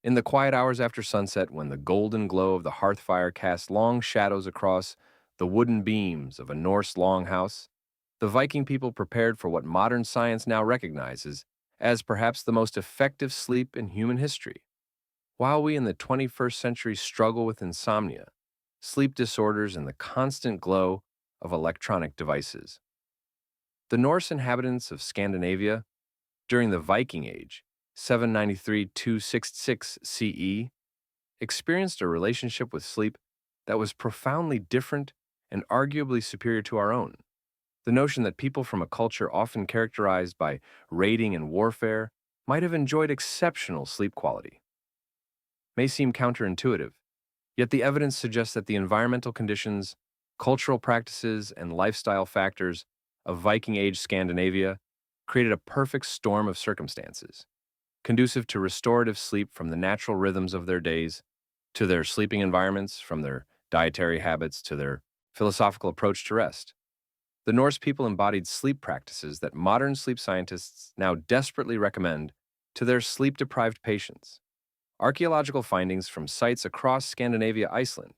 In the quiet hours after sunset, when the golden glow of the hearth fire cast long shadows across the wooden beams of a Norse longhouse, the Viking people prepared for what modern science now recognizes as perhaps the most effective sleep in human history. While we in the 21st century struggle with insomnia, sleep disorders, and the constant glow of electronic devices, the Norse inhabitants of Scandinavia during the Viking Age, 793 266 CE, experienced a relationship with sleep that was profoundly different and arguably superior to our own. The notion that people from a culture often characterized by raiding and warfare might have enjoyed exceptional sleep quality may seem counterintuitive, yet the evidence suggests that the environmental conditions, cultural practices, and lifestyle factors of Viking Age Scandinavia created a perfect storm of circumstances, conducive to restorative sleep from the natural rhythms of their days, to their sleeping environments, from their dietary habits to their philosophical approach to rest. The Norse people embodied sleep practices that modern sleep scientists now desperately recommend to their sleep deprived patients. Archaeological findings from sites across Scandinavia, Iceland,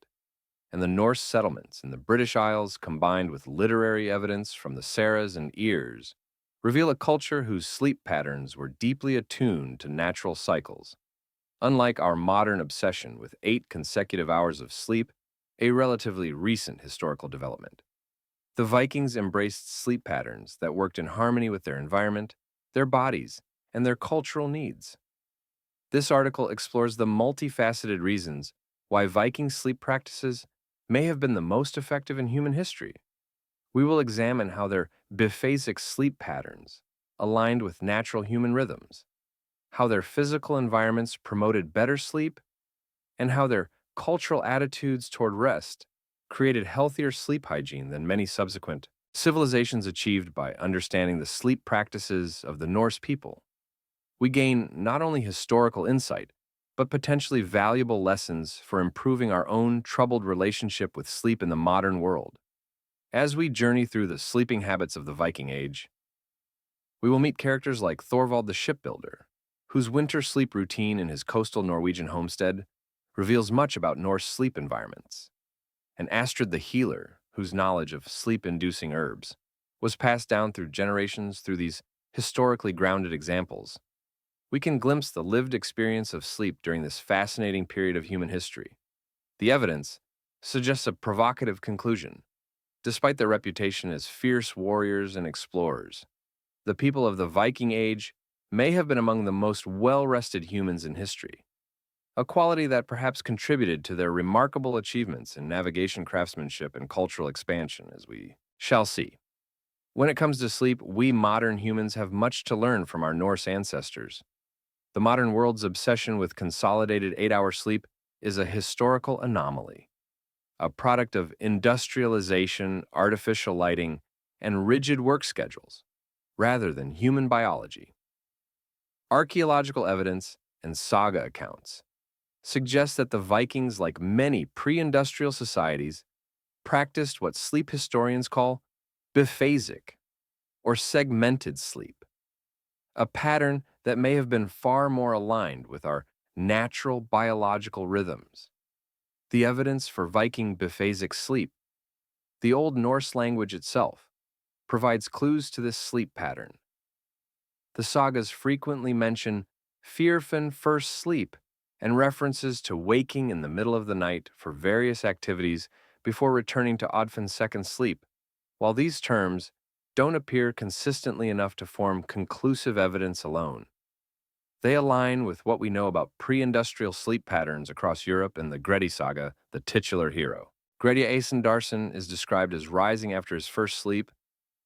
and the Norse settlements in the British Isles, combined with literary evidence from the Saras and Ears, reveal a culture whose sleep patterns were deeply attuned to natural cycles. Unlike our modern obsession with 8 consecutive hours of sleep, a relatively recent historical development, the Vikings embraced sleep patterns that worked in harmony with their environment, their bodies, and their cultural needs. This article explores the multifaceted reasons why Viking sleep practices may have been the most effective in human history. We will examine how their biphasic sleep patterns aligned with natural human rhythms, how their physical environments promoted better sleep, and how their cultural attitudes toward rest created healthier sleep hygiene than many subsequent civilizations achieved by understanding the sleep practices of the Norse people. We gain not only historical insight, but potentially valuable lessons for improving our own troubled relationship with sleep in the modern world. As we journey through the sleeping habits of the Viking Age, we will meet characters like Thorvald the shipbuilder, whose winter sleep routine in his coastal Norwegian homestead reveals much about Norse sleep environments, and Astrid the healer, whose knowledge of sleep-inducing herbs was passed down through generations through these historically grounded examples. We can glimpse the lived experience of sleep during this fascinating period of human history. The evidence suggests a provocative conclusion. Despite their reputation as fierce warriors and explorers, the people of the Viking Age may have been among the most well-rested humans in history, a quality that perhaps contributed to their remarkable achievements in navigation craftsmanship and cultural expansion, as we shall see. When it comes to sleep, we modern humans have much to learn from our Norse ancestors. The modern world's obsession with consolidated 8-hour sleep is a historical anomaly, a product of industrialization, artificial lighting, and rigid work schedules, rather than human biology. Archaeological evidence and saga accounts suggest that the Vikings, like many pre-industrial societies, practiced what sleep historians call biphasic, or segmented sleep, a pattern that may have been far more aligned with our natural biological rhythms. The evidence for Viking biphasic sleep, the Old Norse language itself, provides clues to this sleep pattern. The sagas frequently mention Firfin first sleep and references to waking in the middle of the night for various activities before returning to Odfin's second sleep. While these terms don't appear consistently enough to form conclusive evidence alone, they align with what we know about pre-industrial sleep patterns across Europe in the Grettir saga, the titular hero. Grettir Aesondarsson is described as rising after his first sleep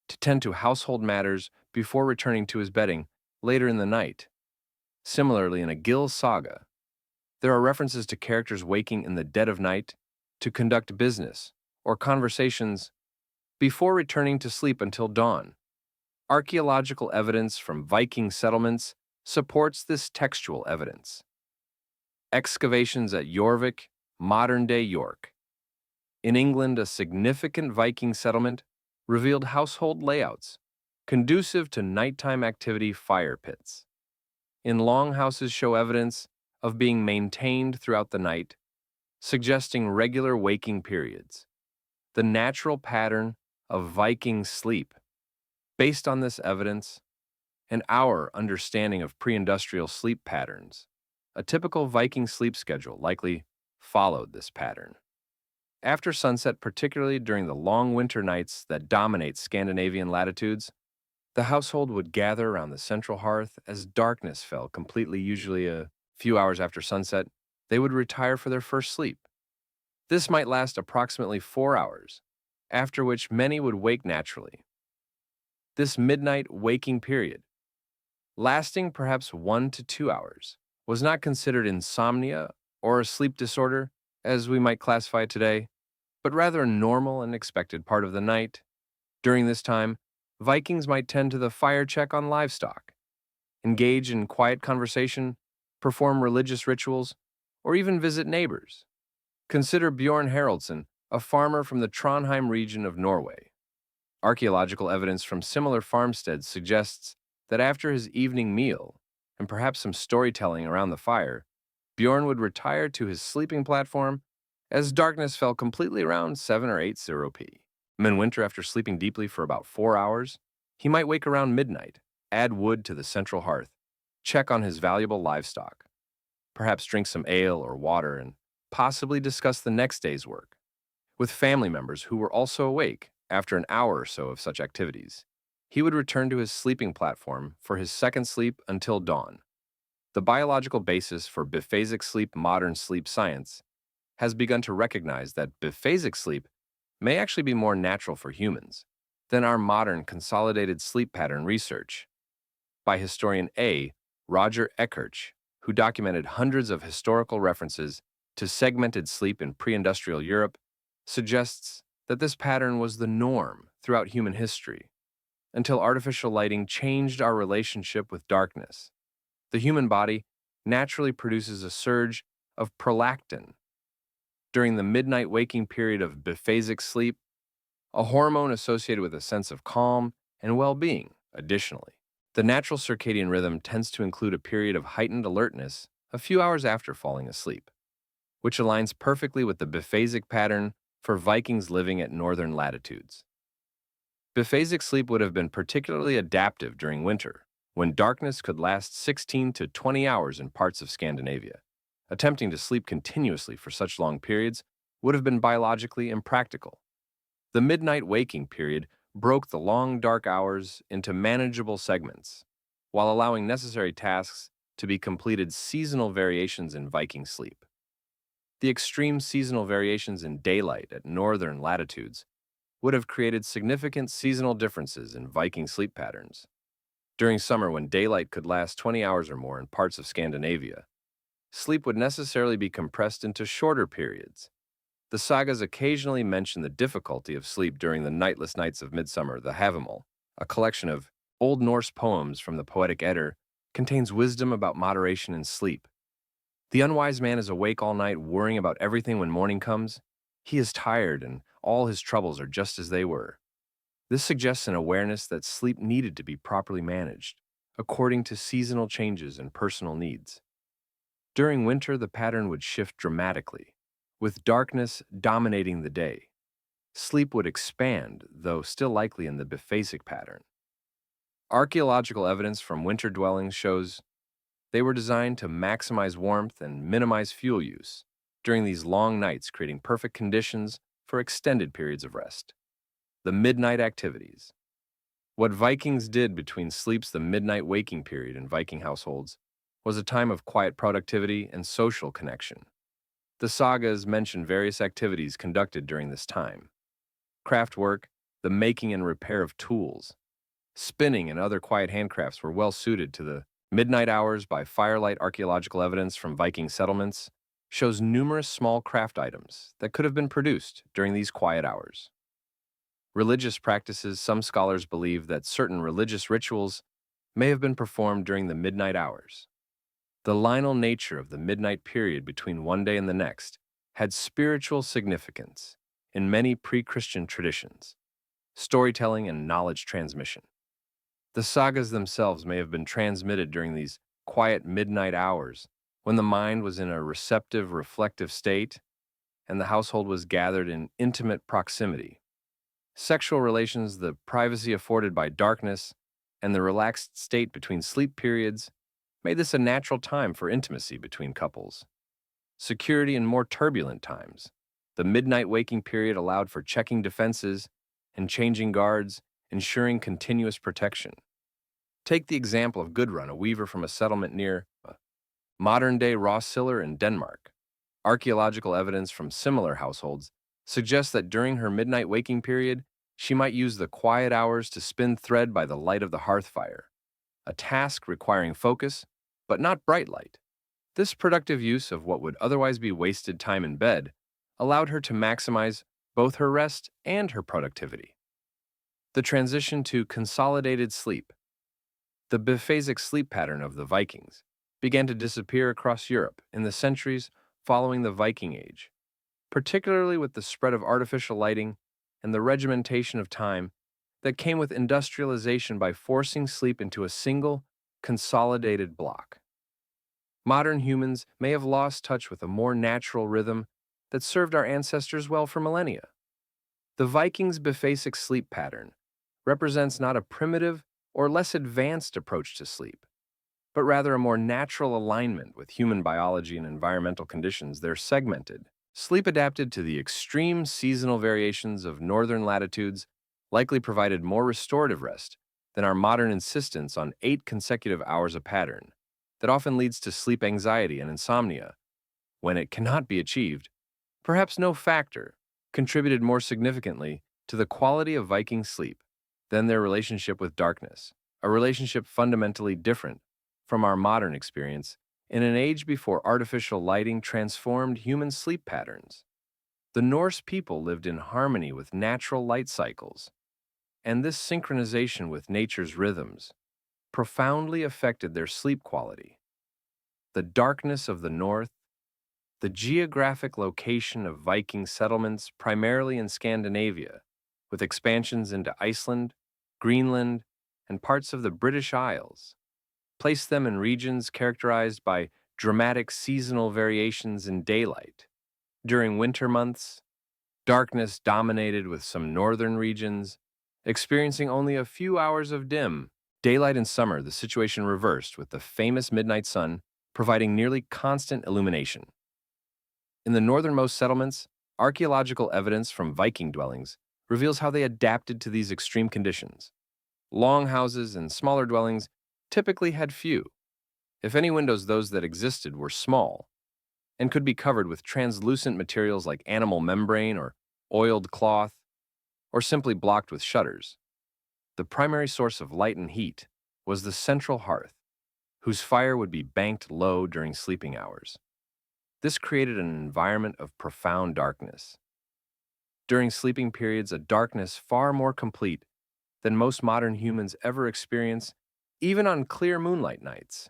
to tend to household matters before returning to his bedding later in the night. Similarly, in a Gill saga, there are references to characters waking in the dead of night to conduct business or conversations before returning to sleep until dawn. Archaeological evidence from Viking settlements supports this textual evidence. Excavations at Jorvik, modern-day York, in England, a significant Viking settlement revealed household layouts conducive to nighttime activity fire pits. In longhouses show evidence of being maintained throughout the night, suggesting regular waking periods. The natural pattern of Viking sleep. Based on this evidence and our understanding of pre-industrial sleep patterns, a typical Viking sleep schedule likely followed this pattern. After sunset, particularly during the long winter nights that dominate Scandinavian latitudes, the household would gather around the central hearth as darkness fell completely, usually a few hours after sunset. They would retire for their first sleep. This might last approximately 4 hours, after which many would wake naturally. This midnight waking period, lasting perhaps 1 to 2 hours, was not considered insomnia or a sleep disorder, as we might classify it today, but rather a normal and expected part of the night. During this time, Vikings might tend to the fire check on livestock, engage in quiet conversation, perform religious rituals, or even visit neighbors. Consider Bjorn Haraldsson, a farmer from the Trondheim region of Norway. Archaeological evidence from similar farmsteads suggests that after his evening meal, and perhaps some storytelling around the fire, Bjorn would retire to his sleeping platform as darkness fell completely around 7 or 8:00 p. In winter, after sleeping deeply for about 4 hours, he might wake around midnight, add wood to the central hearth, check on his valuable livestock, perhaps drink some ale or water, and possibly discuss the next day's work with family members who were also awake. After an hour or so of such activities, he would return to his sleeping platform for his second sleep until dawn. The biological basis for biphasic sleep, modern sleep science, has begun to recognize that biphasic sleep may actually be more natural for humans than our modern consolidated sleep pattern research. By historian A. Roger Eckertz, who documented hundreds of historical references to segmented sleep in pre-industrial Europe, suggests that this pattern was the norm throughout human history until artificial lighting changed our relationship with darkness. The human body naturally produces a surge of prolactin during the midnight waking period of biphasic sleep, a hormone associated with a sense of calm and well-being. Additionally, the natural circadian rhythm tends to include a period of heightened alertness a few hours after falling asleep, which aligns perfectly with the biphasic pattern for Vikings living at northern latitudes. Biphasic sleep would have been particularly adaptive during winter, when darkness could last 16 to 20 hours in parts of Scandinavia. Attempting to sleep continuously for such long periods would have been biologically impractical. The midnight waking period broke the long dark hours into manageable segments, while allowing necessary tasks to be completed. Seasonal variations in Viking sleep. The extreme seasonal variations in daylight at northern latitudes would have created significant seasonal differences in Viking sleep patterns. During summer, when daylight could last 20 hours or more in parts of Scandinavia, sleep would necessarily be compressed into shorter periods. The sagas occasionally mention the difficulty of sleep during the nightless nights of midsummer. The Havamal, a collection of Old Norse poems from the Poetic Edda, contains wisdom about moderation in sleep. The unwise man is awake all night worrying about everything. When morning comes, he is tired and all his troubles are just as they were. This suggests an awareness that sleep needed to be properly managed, according to seasonal changes and personal needs. During winter, the pattern would shift dramatically, with darkness dominating the day. Sleep would expand, though still likely in the biphasic pattern. Archaeological evidence from winter dwellings shows they were designed to maximize warmth and minimize fuel use during these long nights, creating perfect conditions for extended periods of rest. The midnight activities. What Vikings did between sleeps, the midnight waking period in Viking households, was a time of quiet productivity and social connection. The sagas mention various activities conducted during this time. Craft work, the making and repair of tools, spinning, and other quiet handcrafts were well suited to the midnight hours. By firelight, archaeological evidence from Viking settlements shows numerous small craft items that could have been produced during these quiet hours. Religious practices. Some scholars believe that certain religious rituals may have been performed during the midnight hours. The liminal nature of the midnight period between one day and the next had spiritual significance in many pre-Christian traditions, storytelling and knowledge transmission. The sagas themselves may have been transmitted during these quiet midnight hours when the mind was in a receptive, reflective state and the household was gathered in intimate proximity. Sexual relations, the privacy afforded by darkness, and the relaxed state between sleep periods made this a natural time for intimacy between couples. Security in more turbulent times. The midnight waking period allowed for checking defenses and changing guards, ensuring continuous protection. Take the example of Gudrun, a weaver from a settlement near modern-day Råsiller in Denmark. Archaeological evidence from similar households suggests that during her midnight waking period, she might use the quiet hours to spin thread by the light of the hearth fire, a task requiring focus, but not bright light. This productive use of what would otherwise be wasted time in bed allowed her to maximize both her rest and her productivity. The transition to consolidated sleep. The biphasic sleep pattern of the Vikings began to disappear across Europe in the centuries following the Viking Age, particularly with the spread of artificial lighting and the regimentation of time that came with industrialization by forcing sleep into a single, consolidated block. Modern humans may have lost touch with a more natural rhythm that served our ancestors well for millennia. The Vikings' biphasic sleep pattern represents not a primitive or less advanced approach to sleep, but rather a more natural alignment with human biology and environmental conditions. They're segmented. Sleep adapted to the extreme seasonal variations of northern latitudes likely provided more restorative rest than our modern insistence on 8 consecutive hours a pattern that often leads to sleep anxiety and insomnia. When it cannot be achieved, perhaps no factor contributed more significantly to the quality of Viking sleep than their relationship with darkness, a relationship fundamentally different from our modern experience in an age before artificial lighting transformed human sleep patterns. The Norse people lived in harmony with natural light cycles, and this synchronization with nature's rhythms profoundly affected their sleep quality. The darkness of the north, the geographic location of Viking settlements primarily in Scandinavia, with expansions into Iceland, Greenland, and parts of the British Isles, placed them in regions characterized by dramatic seasonal variations in daylight. During winter months, darkness dominated with some northern regions, experiencing only a few hours of dim daylight. In summer, the situation reversed with the famous midnight sun providing nearly constant illumination. In the northernmost settlements, archaeological evidence from Viking dwellings reveals how they adapted to these extreme conditions. Longhouses and smaller dwellings typically had few, if any, windows. Those that existed were small and could be covered with translucent materials like animal membrane or oiled cloth, or simply blocked with shutters. The primary source of light and heat was the central hearth, whose fire would be banked low during sleeping hours. This created an environment of profound darkness. During sleeping periods, a darkness far more complete than most modern humans ever experience, even on clear moonlight nights.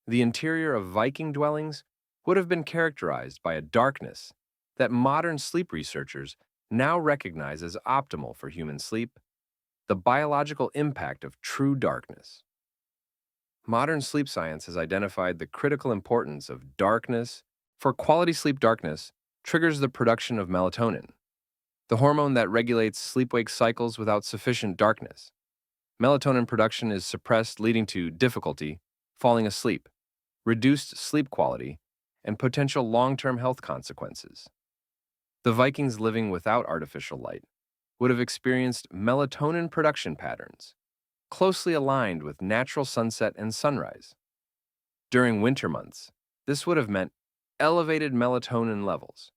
The interior of Viking dwellings would have been characterized by a darkness that modern sleep researchers now recognize as optimal for human sleep, the biological impact of true darkness. Modern sleep science has identified the critical importance of darkness. For quality sleep, darkness triggers the production of melatonin, the hormone that regulates sleep-wake cycles. Without sufficient darkness, melatonin production is suppressed, leading to difficulty falling asleep, reduced sleep quality, and potential long-term health consequences. The Vikings living without artificial light would have experienced melatonin production patterns closely aligned with natural sunset and sunrise. During winter months, this would have meant elevated melatonin levels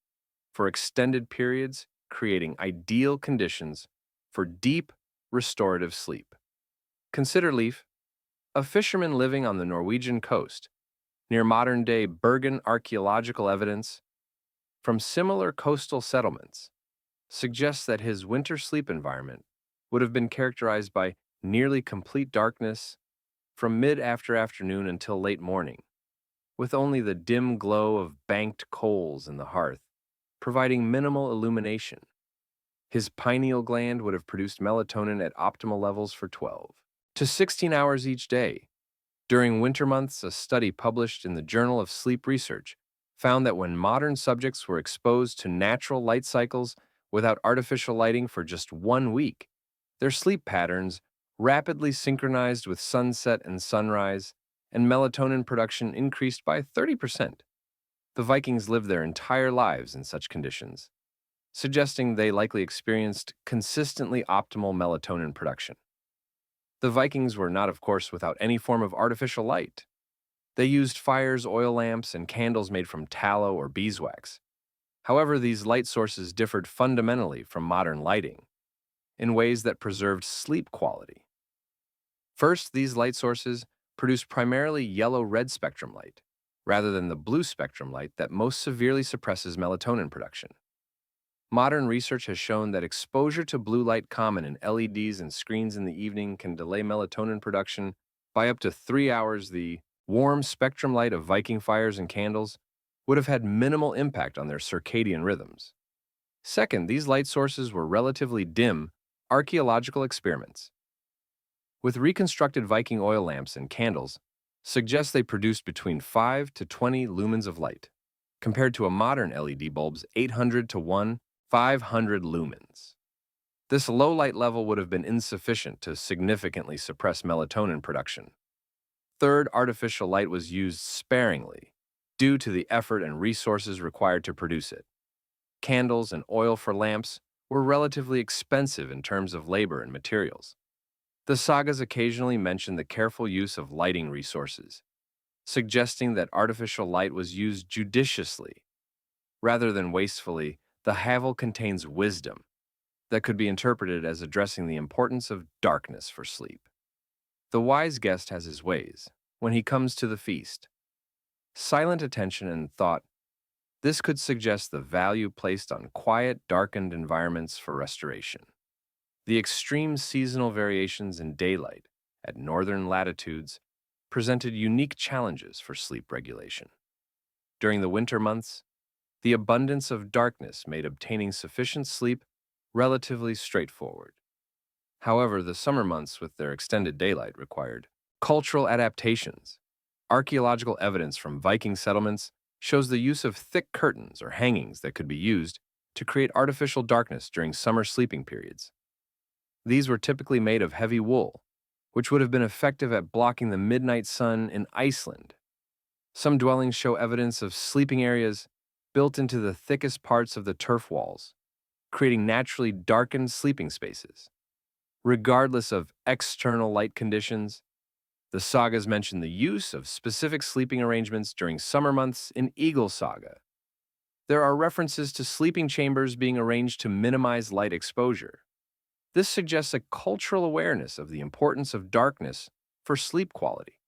for extended periods, creating ideal conditions for deep, restorative sleep. Consider Leif, a fisherman living on the Norwegian coast, near modern-day Bergen. Archaeological evidence from similar coastal settlements suggests that his winter sleep environment would have been characterized by nearly complete darkness from mid-afternoon until late morning, with only the dim glow of banked coals in the hearth providing minimal illumination. His pineal gland would have produced melatonin at optimal levels for 12 to 16 hours each day, During winter months, a study published in the Journal of Sleep Research found that when modern subjects were exposed to natural light cycles without artificial lighting for just 1 week, their sleep patterns rapidly synchronized with sunset and sunrise, and melatonin production increased by 30%. The Vikings lived their entire lives in such conditions, suggesting they likely experienced consistently optimal melatonin production. The Vikings were not, of course, without any form of artificial light. They used fires, oil lamps, and candles made from tallow or beeswax. However, these light sources differed fundamentally from modern lighting in ways that preserved sleep quality. First, these light sources produced primarily yellow-red spectrum light, rather than the blue spectrum light that most severely suppresses melatonin production. Modern research has shown that exposure to blue light common in LEDs and screens in the evening can delay melatonin production by up to 3 hours. The warm spectrum light of Viking fires and candles would have had minimal impact on their circadian rhythms. Second, these light sources were relatively dim archaeological experiments with reconstructed Viking oil lamps and candles suggest they produced between 5 to 20 lumens of light, compared to a modern LED bulb's 800 to 500 lumens. This low light level would have been insufficient to significantly suppress melatonin production. Third, artificial light was used sparingly due to the effort and resources required to produce it. Candles and oil for lamps were relatively expensive in terms of labor and materials. The sagas occasionally mention the careful use of lighting resources, suggesting that artificial light was used judiciously rather than wastefully. The Havel contains wisdom that could be interpreted as addressing the importance of darkness for sleep. The wise guest has his ways when he comes to the feast. Silent attention and thought. This could suggest the value placed on quiet, darkened environments for restoration. The extreme seasonal variations in daylight at northern latitudes presented unique challenges for sleep regulation. During the winter months, the abundance of darkness made obtaining sufficient sleep relatively straightforward. However, the summer months with their extended daylight required cultural adaptations. Archaeological evidence from Viking settlements shows the use of thick curtains or hangings that could be used to create artificial darkness during summer sleeping periods. These were typically made of heavy wool, which would have been effective at blocking the midnight sun in Iceland. Some dwellings show evidence of sleeping areas built into the thickest parts of the turf walls, creating naturally darkened sleeping spaces. Regardless of external light conditions, the sagas mention the use of specific sleeping arrangements during summer months in Eagle Saga. There are references to sleeping chambers being arranged to minimize light exposure. This suggests a cultural awareness of the importance of darkness for sleep quality.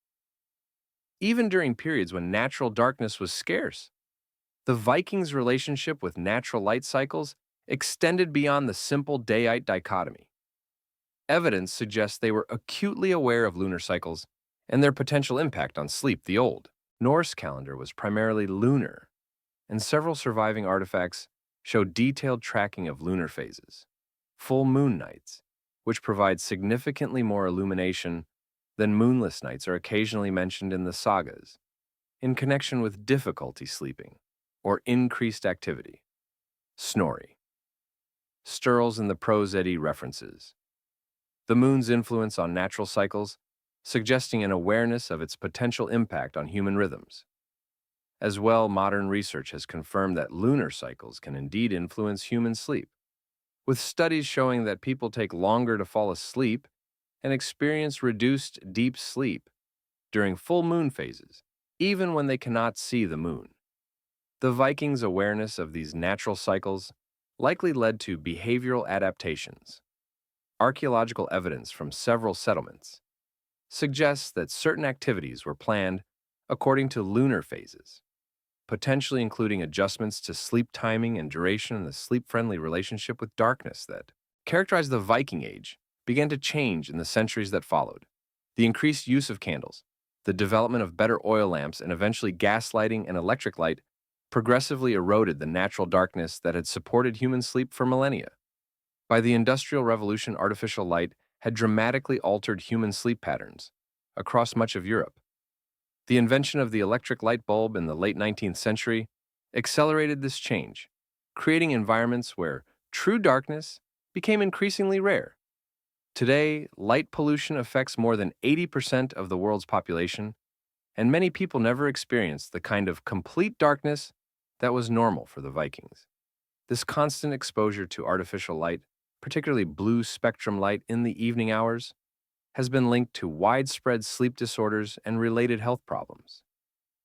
Even during periods when natural darkness was scarce, the Vikings' relationship with natural light cycles extended beyond the simple day-night dichotomy. Evidence suggests they were acutely aware of lunar cycles and their potential impact on sleep. The Old Norse calendar was primarily lunar, and several surviving artifacts show detailed tracking of lunar phases. Full moon nights, which provide significantly more illumination than moonless nights, are occasionally mentioned in the sagas in connection with difficulty sleeping or increased activity. Snorri. Sturls in the Prose Edda references the moon's influence on natural cycles, suggesting an awareness of its potential impact on human rhythms. As well, modern research has confirmed that lunar cycles can indeed influence human sleep, with studies showing that people take longer to fall asleep and experience reduced deep sleep during full moon phases, even when they cannot see the moon. The Vikings' awareness of these natural cycles likely led to behavioral adaptations. Archaeological evidence from several settlements suggests that certain activities were planned according to lunar phases, potentially including adjustments to sleep timing and duration. And the sleep-friendly relationship with darkness that characterized the Viking Age began to change in the centuries that followed. The increased use of candles, the development of better oil lamps, and eventually gas lighting and electric light progressively eroded the natural darkness that had supported human sleep for millennia. By the Industrial Revolution, artificial light had dramatically altered human sleep patterns across much of Europe. The invention of the electric light bulb in the late 19th century accelerated this change, creating environments where true darkness became increasingly rare. Today, light pollution affects more than 80% of the world's population, and many people never experienced the kind of complete darkness that was normal for the Vikings. This constant exposure to artificial light, particularly blue spectrum light in the evening hours, has been linked to widespread sleep disorders and related health problems.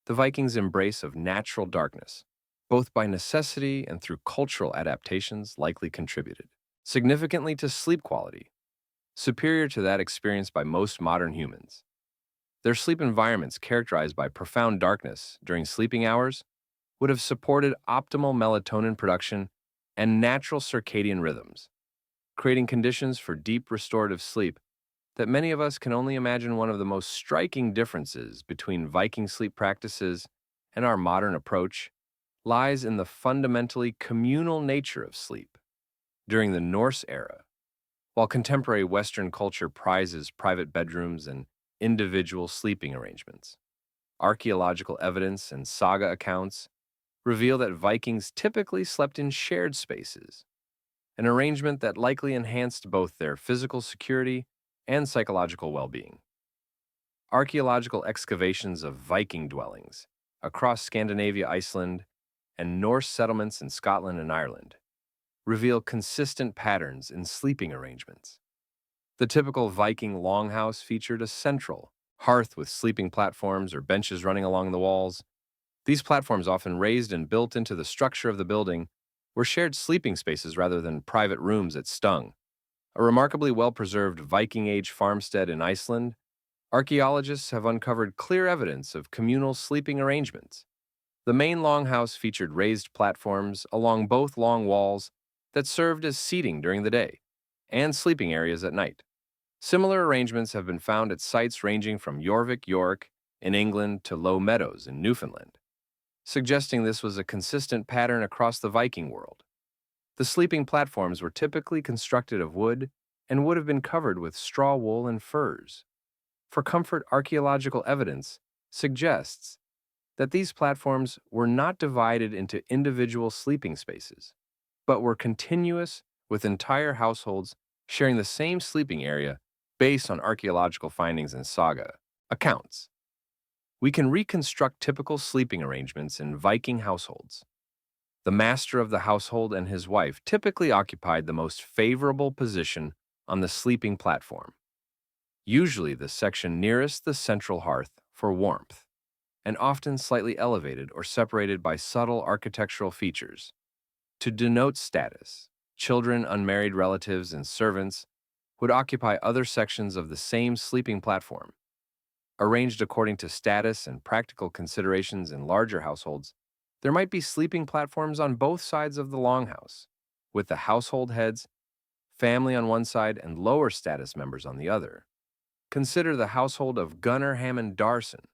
The Vikings' embrace of natural darkness, both by necessity and through cultural adaptations, likely contributed significantly to sleep quality, superior to that experienced by most modern humans. Their sleep environments, characterized by profound darkness during sleeping hours, would have supported optimal melatonin production and natural circadian rhythms, creating conditions for deep restorative sleep that many of us can only imagine. One of the most striking differences between Viking sleep practices and our modern approach lies in the fundamentally communal nature of sleep. During the Norse era, while contemporary Western culture prizes private bedrooms and individual sleeping arrangements, archaeological evidence and saga accounts reveal that Vikings typically slept in shared spaces, an arrangement that likely enhanced both their physical security and psychological well-being. Archaeological excavations of Viking dwellings across Scandinavia, Iceland, and Norse settlements in Scotland and Ireland reveal consistent patterns in sleeping arrangements. The typical Viking longhouse featured a central hearth with sleeping platforms or benches running along the walls. These platforms, often raised and built into the structure of the building, were shared sleeping spaces rather than private rooms at Stung. A remarkably well-preserved Viking-age farmstead in Iceland, archaeologists have uncovered clear evidence of communal sleeping arrangements. The main longhouse featured raised platforms along both long walls that served as seating during the day and sleeping areas at night. Similar arrangements have been found at sites ranging from Jorvik, York, in England to Low Meadows in Newfoundland, suggesting this was a consistent pattern across the Viking world. The sleeping platforms were typically constructed of wood and would have been covered with straw wool and furs. For comfort, archaeological evidence suggests that these platforms were not divided into individual sleeping spaces, but were continuous with entire households sharing the same sleeping area based on archaeological findings and saga accounts. We can reconstruct typical sleeping arrangements in Viking households. The master of the household and his wife typically occupied the most favorable position on the sleeping platform, usually the section nearest the central hearth for warmth, and often slightly elevated or separated by subtle architectural features. To denote status, children, unmarried relatives, and servants would occupy other sections of the same sleeping platform. Arranged according to status and practical considerations in larger households, there might be sleeping platforms on both sides of the longhouse, with the household heads, family on one side, and lower status members on the other. Consider the household of Gunnar Hammond Darson,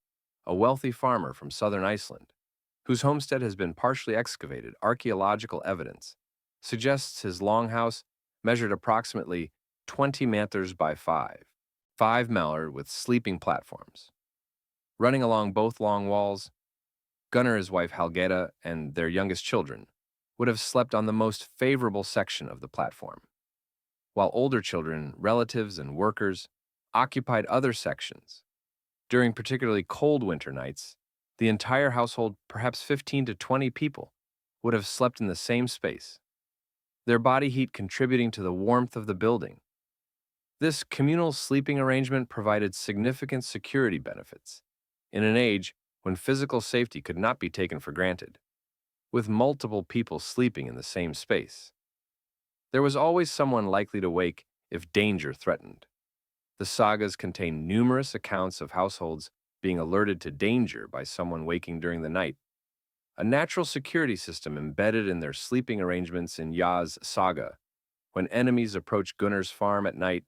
a wealthy farmer from southern Iceland, whose homestead has been partially excavated. Archaeological evidence suggests his longhouse measured approximately 20 meters by 5 meter with sleeping platforms. Running along both long walls, Gunnar, his wife Halgeda, and their youngest children would have slept on the most favorable section of the platform, while older children, relatives, and workers occupied other sections. During particularly cold winter nights, the entire household, perhaps 15 to 20 people, would have slept in the same space, their body heat contributing to the warmth of the building. This communal sleeping arrangement provided significant security benefits in an age when physical safety could not be taken for granted. With multiple people sleeping in the same space, there was always someone likely to wake if danger threatened. The sagas contain numerous accounts of households being alerted to danger by someone waking during the night, a natural security system embedded in their sleeping arrangements in Yaz saga. When enemies approach Gunnar's farm at night,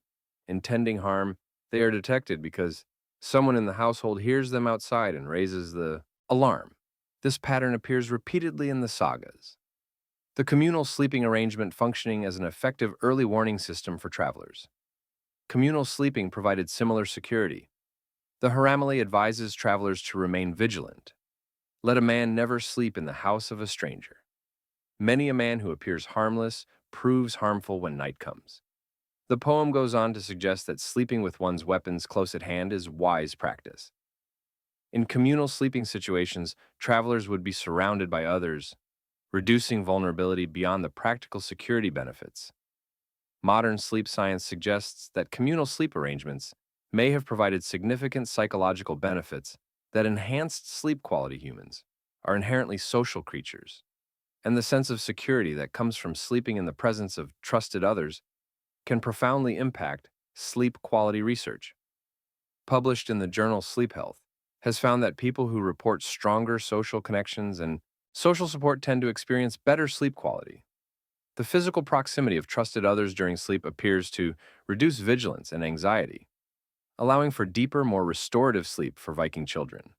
intending harm, they are detected because someone in the household hears them outside and raises the alarm. This pattern appears repeatedly in the sagas. The communal sleeping arrangement functioning as an effective early warning system for travelers. Communal sleeping provided similar security. The Haramali advises travelers to remain vigilant. Let a man never sleep in the house of a stranger. Many a man who appears harmless proves harmful when night comes. The poem goes on to suggest that sleeping with one's weapons close at hand is wise practice. In communal sleeping situations, travelers would be surrounded by others, reducing vulnerability beyond the practical security benefits. Modern sleep science suggests that communal sleep arrangements may have provided significant psychological benefits that enhanced sleep quality. Humans are inherently social creatures, and the sense of security that comes from sleeping in the presence of trusted others can profoundly impact sleep quality. Research, published in the journal Sleep Health, has found that people who report stronger social connections and social support tend to experience better sleep quality. The physical proximity of trusted others during sleep appears to reduce vigilance and anxiety, allowing for deeper, more restorative sleep for Viking children.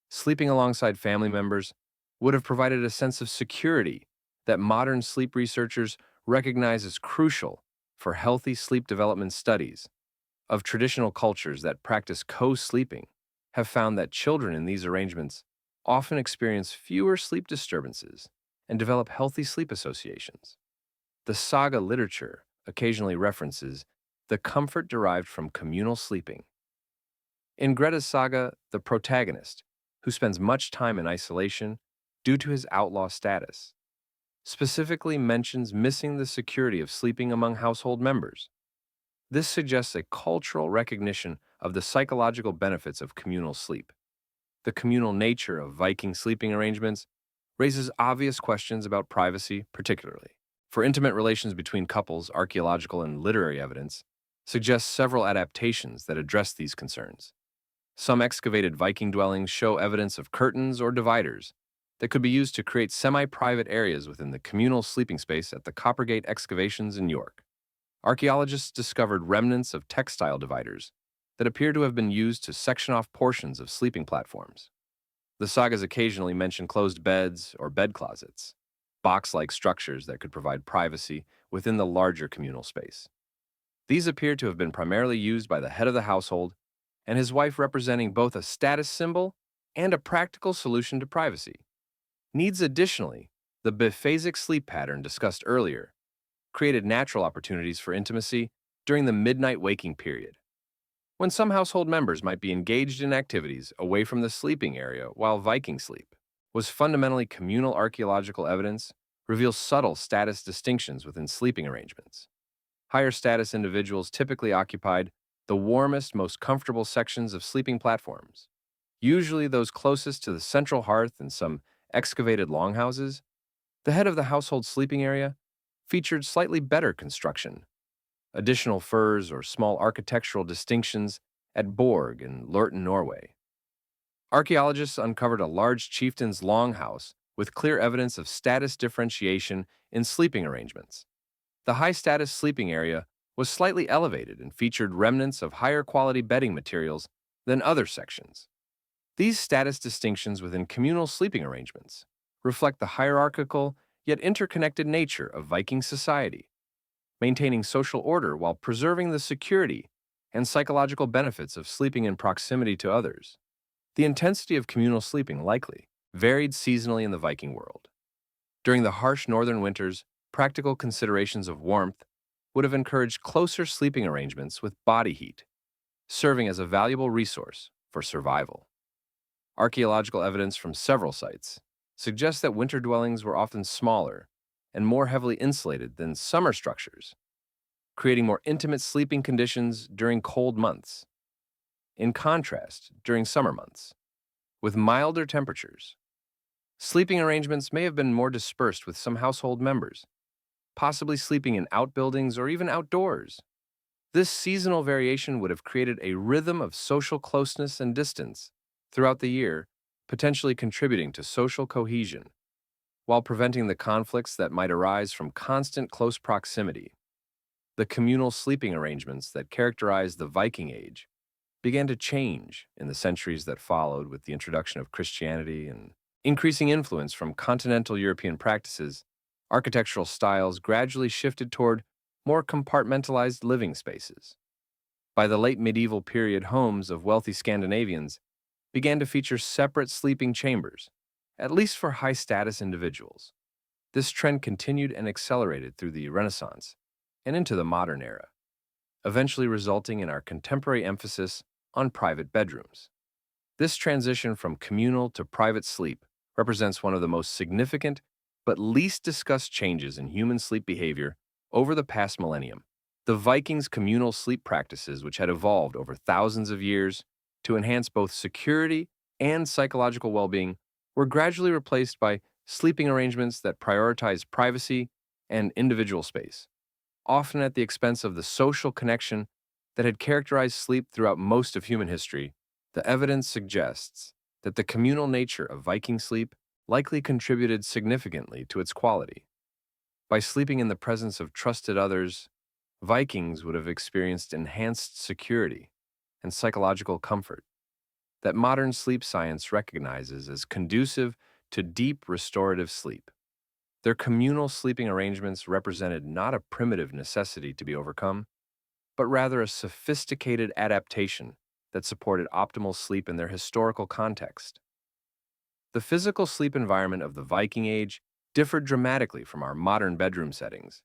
Sleeping alongside family members would have provided a sense of security that modern sleep researchers recognize as crucial for healthy sleep development. Studies of traditional cultures that practice co-sleeping have found that children in these arrangements often experience fewer sleep disturbances and develop healthy sleep associations. The saga literature occasionally references the comfort derived from communal sleeping. In Greta's saga, the protagonist, who spends much time in isolation due to his outlaw status, specifically mentions missing the security of sleeping among household members. This suggests a cultural recognition of the psychological benefits of communal sleep. The communal nature of Viking sleeping arrangements raises obvious questions about privacy, particularly for intimate relations between couples. Archaeological and literary evidence suggests several adaptations that address these concerns. Some excavated Viking dwellings show evidence of curtains or dividers that could be used to create semi-private areas within the communal sleeping space at the Coppergate excavations in York. Archaeologists discovered remnants of textile dividers that appear to have been used to section off portions of sleeping platforms. The sagas occasionally mention closed beds or bed closets, box-like structures that could provide privacy within the larger communal space. These appear to have been primarily used by the head of the household and his wife, representing both a status symbol and a practical solution to privacy needs. Additionally, the biphasic sleep pattern discussed earlier created natural opportunities for intimacy during the midnight waking period, when some household members might be engaged in activities away from the sleeping area while Viking sleep was fundamentally communal. Archaeological evidence reveals subtle status distinctions within sleeping arrangements. Higher status individuals typically occupied the warmest, most comfortable sections of sleeping platforms, usually those closest to the central hearth in some excavated longhouses. The head of the household sleeping area featured slightly better construction, additional furs or small architectural distinctions at Borg in Lurton, Norway. Archaeologists uncovered a large chieftain's longhouse with clear evidence of status differentiation in sleeping arrangements. The high-status sleeping area was slightly elevated and featured remnants of higher quality bedding materials than other sections. These status distinctions within communal sleeping arrangements reflect the hierarchical yet interconnected nature of Viking society, maintaining social order while preserving the security and psychological benefits of sleeping in proximity to others. The intensity of communal sleeping likely varied seasonally in the Viking world. During the harsh northern winters, practical considerations of warmth would have encouraged closer sleeping arrangements with body heat, serving as a valuable resource for survival. Archaeological evidence from several sites suggests that winter dwellings were often smaller and more heavily insulated than summer structures, creating more intimate sleeping conditions during cold months. In contrast, during summer months, with milder temperatures, sleeping arrangements may have been more dispersed, with some household members possibly sleeping in outbuildings or even outdoors. This seasonal variation would have created a rhythm of social closeness and distance throughout the year, potentially contributing to social cohesion, while preventing the conflicts that might arise from constant close proximity. The communal sleeping arrangements that characterized the Viking Age began to change in the centuries that followed, with the introduction of Christianity and increasing influence from continental European practices. Architectural styles gradually shifted toward more compartmentalized living spaces. By the late medieval period, homes of wealthy Scandinavians began to feature separate sleeping chambers, at least for high status individuals. This trend continued and accelerated through the Renaissance and into the modern era, eventually resulting in our contemporary emphasis on private bedrooms. This transition from communal to private sleep represents one of the most significant but least discussed changes in human sleep behavior over the past millennium. The Vikings' communal sleep practices, which had evolved over thousands of years to enhance both security and psychological well being, were gradually replaced by sleeping arrangements that prioritize privacy and individual space, often at the expense of the social connection that had characterized sleep throughout most of human history. The evidence suggests that the communal nature of Viking sleep likely contributed significantly to its quality. By sleeping in the presence of trusted others, Vikings would have experienced enhanced security and psychological comfort that modern sleep science recognizes as conducive to deep restorative sleep. Their communal sleeping arrangements represented not a primitive necessity to be overcome, but rather a sophisticated adaptation that supported optimal sleep in their historical context. The physical sleep environment of the Viking Age differed dramatically from our modern bedroom settings.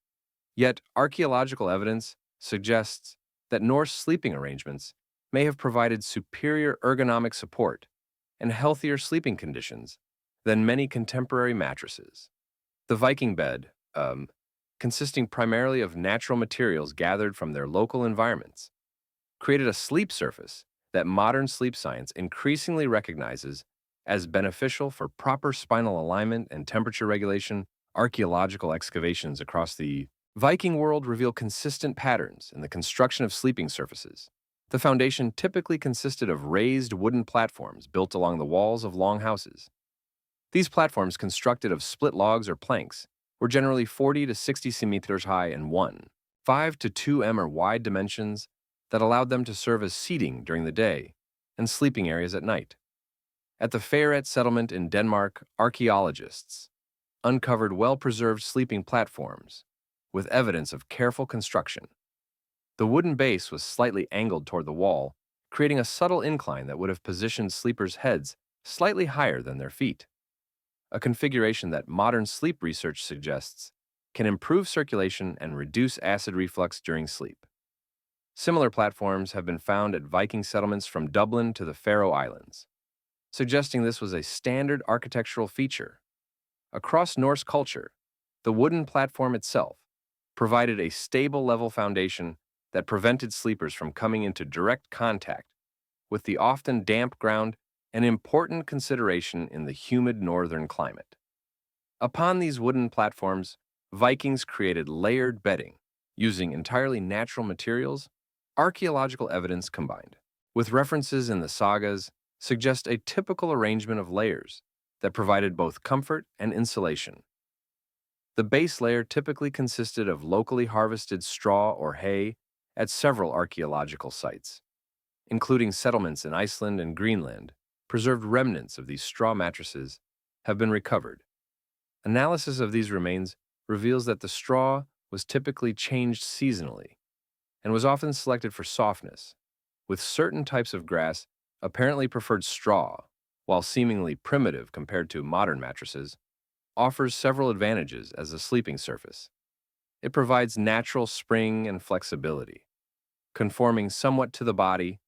Yet, archaeological evidence suggests that Norse sleeping arrangements may have provided superior ergonomic support and healthier sleeping conditions than many contemporary mattresses. The Viking bed, consisting primarily of natural materials gathered from their local environments, created a sleep surface that modern sleep science increasingly recognizes as beneficial for proper spinal alignment and temperature regulation. Archaeological excavations across the Viking world reveal consistent patterns in the construction of sleeping surfaces. The foundation typically consisted of raised wooden platforms built along the walls of longhouses. These platforms, constructed of split logs or planks, were generally 40 to 60 centimeters high and 5 to 2 m wide dimensions that allowed them to serve as seating during the day and sleeping areas at night. At the Færø settlement in Denmark, archaeologists uncovered well-preserved sleeping platforms with evidence of careful construction. The wooden base was slightly angled toward the wall, creating a subtle incline that would have positioned sleepers' heads slightly higher than their feet, a configuration that modern sleep research suggests can improve circulation and reduce acid reflux during sleep. Similar platforms have been found at Viking settlements from Dublin to the Faroe Islands, suggesting this was a standard architectural feature. Across Norse culture, the wooden platform itself provided a stable level foundation that prevented sleepers from coming into direct contact with the often damp ground, an important consideration in the humid northern climate. Upon these wooden platforms, Vikings created layered bedding using entirely natural materials. Archaeological evidence combined with references in the sagas suggest a typical arrangement of layers that provided both comfort and insulation. The base layer typically consisted of locally harvested straw or hay at several archaeological sites, including settlements in Iceland and Greenland. Preserved remnants of these straw mattresses have been recovered. Analysis of these remains reveals that the straw was typically changed seasonally and was often selected for softness, with certain types of grass apparently preferred straw, while seemingly primitive compared to modern mattresses, offers several advantages as a sleeping surface. It provides natural spring and flexibility, conforming somewhat to the body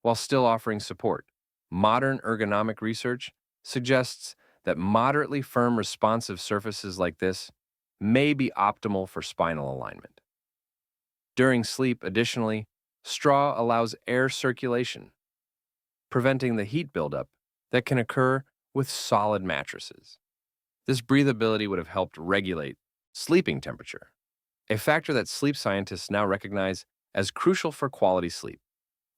while still offering support. Modern ergonomic research suggests that moderately firm responsive surfaces like this may be optimal for spinal alignment. During sleep, additionally, straw allows air circulation, preventing the heat buildup that can occur with solid mattresses. This breathability would have helped regulate sleeping temperature, a factor that sleep scientists now recognize as crucial for quality sleep.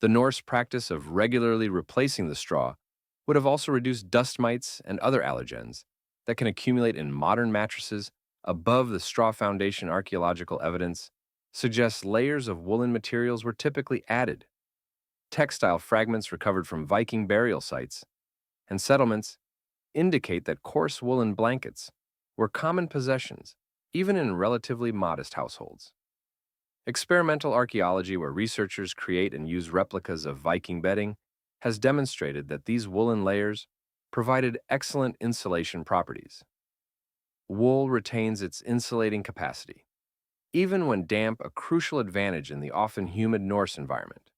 The Norse practice of regularly replacing the straw would have also reduced dust mites and other allergens that can accumulate in modern mattresses above the straw foundation. Archaeological evidence suggests layers of woolen materials were typically added. Textile fragments recovered from Viking burial sites and settlements indicate that coarse woolen blankets were common possessions, even in relatively modest households. Experimental archaeology, where researchers create and use replicas of Viking bedding, has demonstrated that these woolen layers provided excellent insulation properties. Wool retains its insulating capacity, even when damp, a crucial advantage in the often humid Norse environment.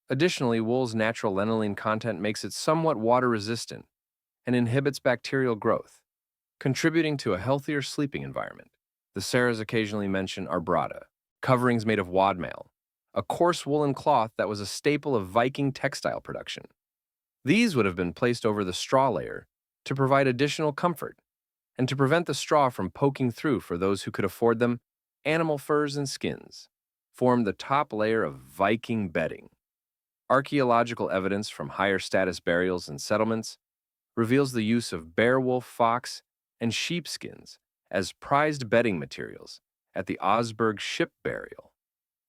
Additionally, wool's natural lanolin content makes it somewhat water-resistant and inhibits bacterial growth, contributing to a healthier sleeping environment. The Saras occasionally mention arbrata, coverings made of wadmail, a coarse woolen cloth that was a staple of Viking textile production. These would have been placed over the straw layer to provide additional comfort and to prevent the straw from poking through for those who could afford them. Animal furs and skins formed the top layer of Viking bedding. Archaeological evidence from higher status burials and settlements reveals the use of bear wolf, fox, and sheepskins as prized bedding materials at the Osberg ship burial,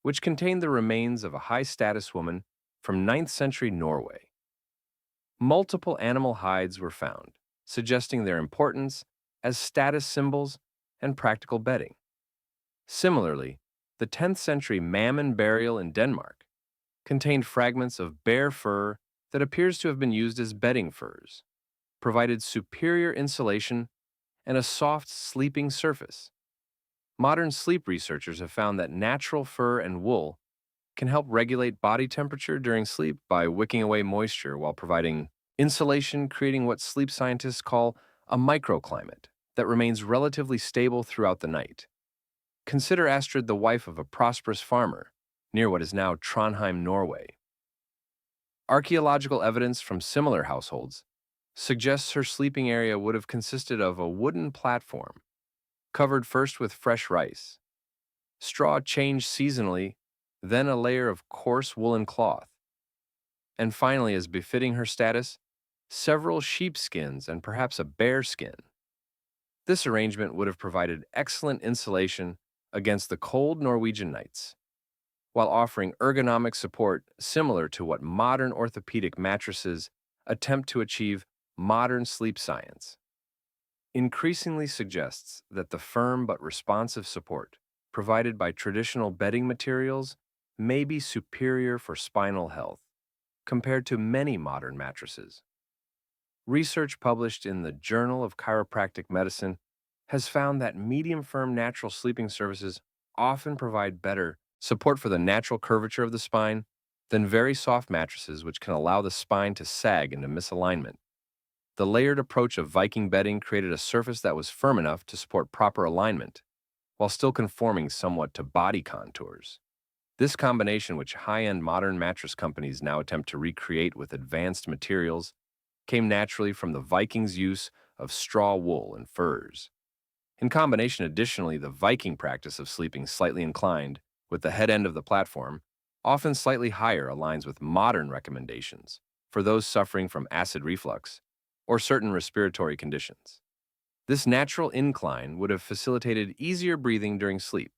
which contained the remains of a high-status woman from 9th century Norway. Multiple animal hides were found, suggesting their importance as status symbols and practical bedding. Similarly, the 10th century Mammon burial in Denmark contained fragments of bear fur that appears to have been used as bedding furs, provided superior insulation and a soft sleeping surface. Modern sleep researchers have found that natural fur and wool can help regulate body temperature during sleep by wicking away moisture while providing insulation, creating what sleep scientists call a microclimate that remains relatively stable throughout the night. Consider Astrid, the wife of a prosperous farmer near what is now Trondheim, Norway. Archaeological evidence from similar households suggests her sleeping area would have consisted of a wooden platform, covered first with fresh rice, straw changed seasonally, then a layer of coarse woolen cloth, and finally, as befitting her status, several sheepskins and perhaps a bear skin. This arrangement would have provided excellent insulation against the cold Norwegian nights, while offering ergonomic support similar to what modern orthopedic mattresses attempt to achieve. Modern sleep science increasingly suggests that the firm but responsive support provided by traditional bedding materials may be superior for spinal health compared to many modern mattresses. Research published in the Journal of Chiropractic Medicine has found that medium-firm natural sleeping surfaces often provide better support for the natural curvature of the spine than very soft mattresses, which can allow the spine to sag into misalignment. The layered approach of Viking bedding created a surface that was firm enough to support proper alignment, while still conforming somewhat to body contours. This combination, which high-end modern mattress companies now attempt to recreate with advanced materials, came naturally from the Vikings' use of straw wool and furs. In combination, additionally, the Viking practice of sleeping slightly inclined, with the head end of the platform, often slightly higher, aligns with modern recommendations for those suffering from acid reflux or certain respiratory conditions. This natural incline would have facilitated easier breathing during sleep.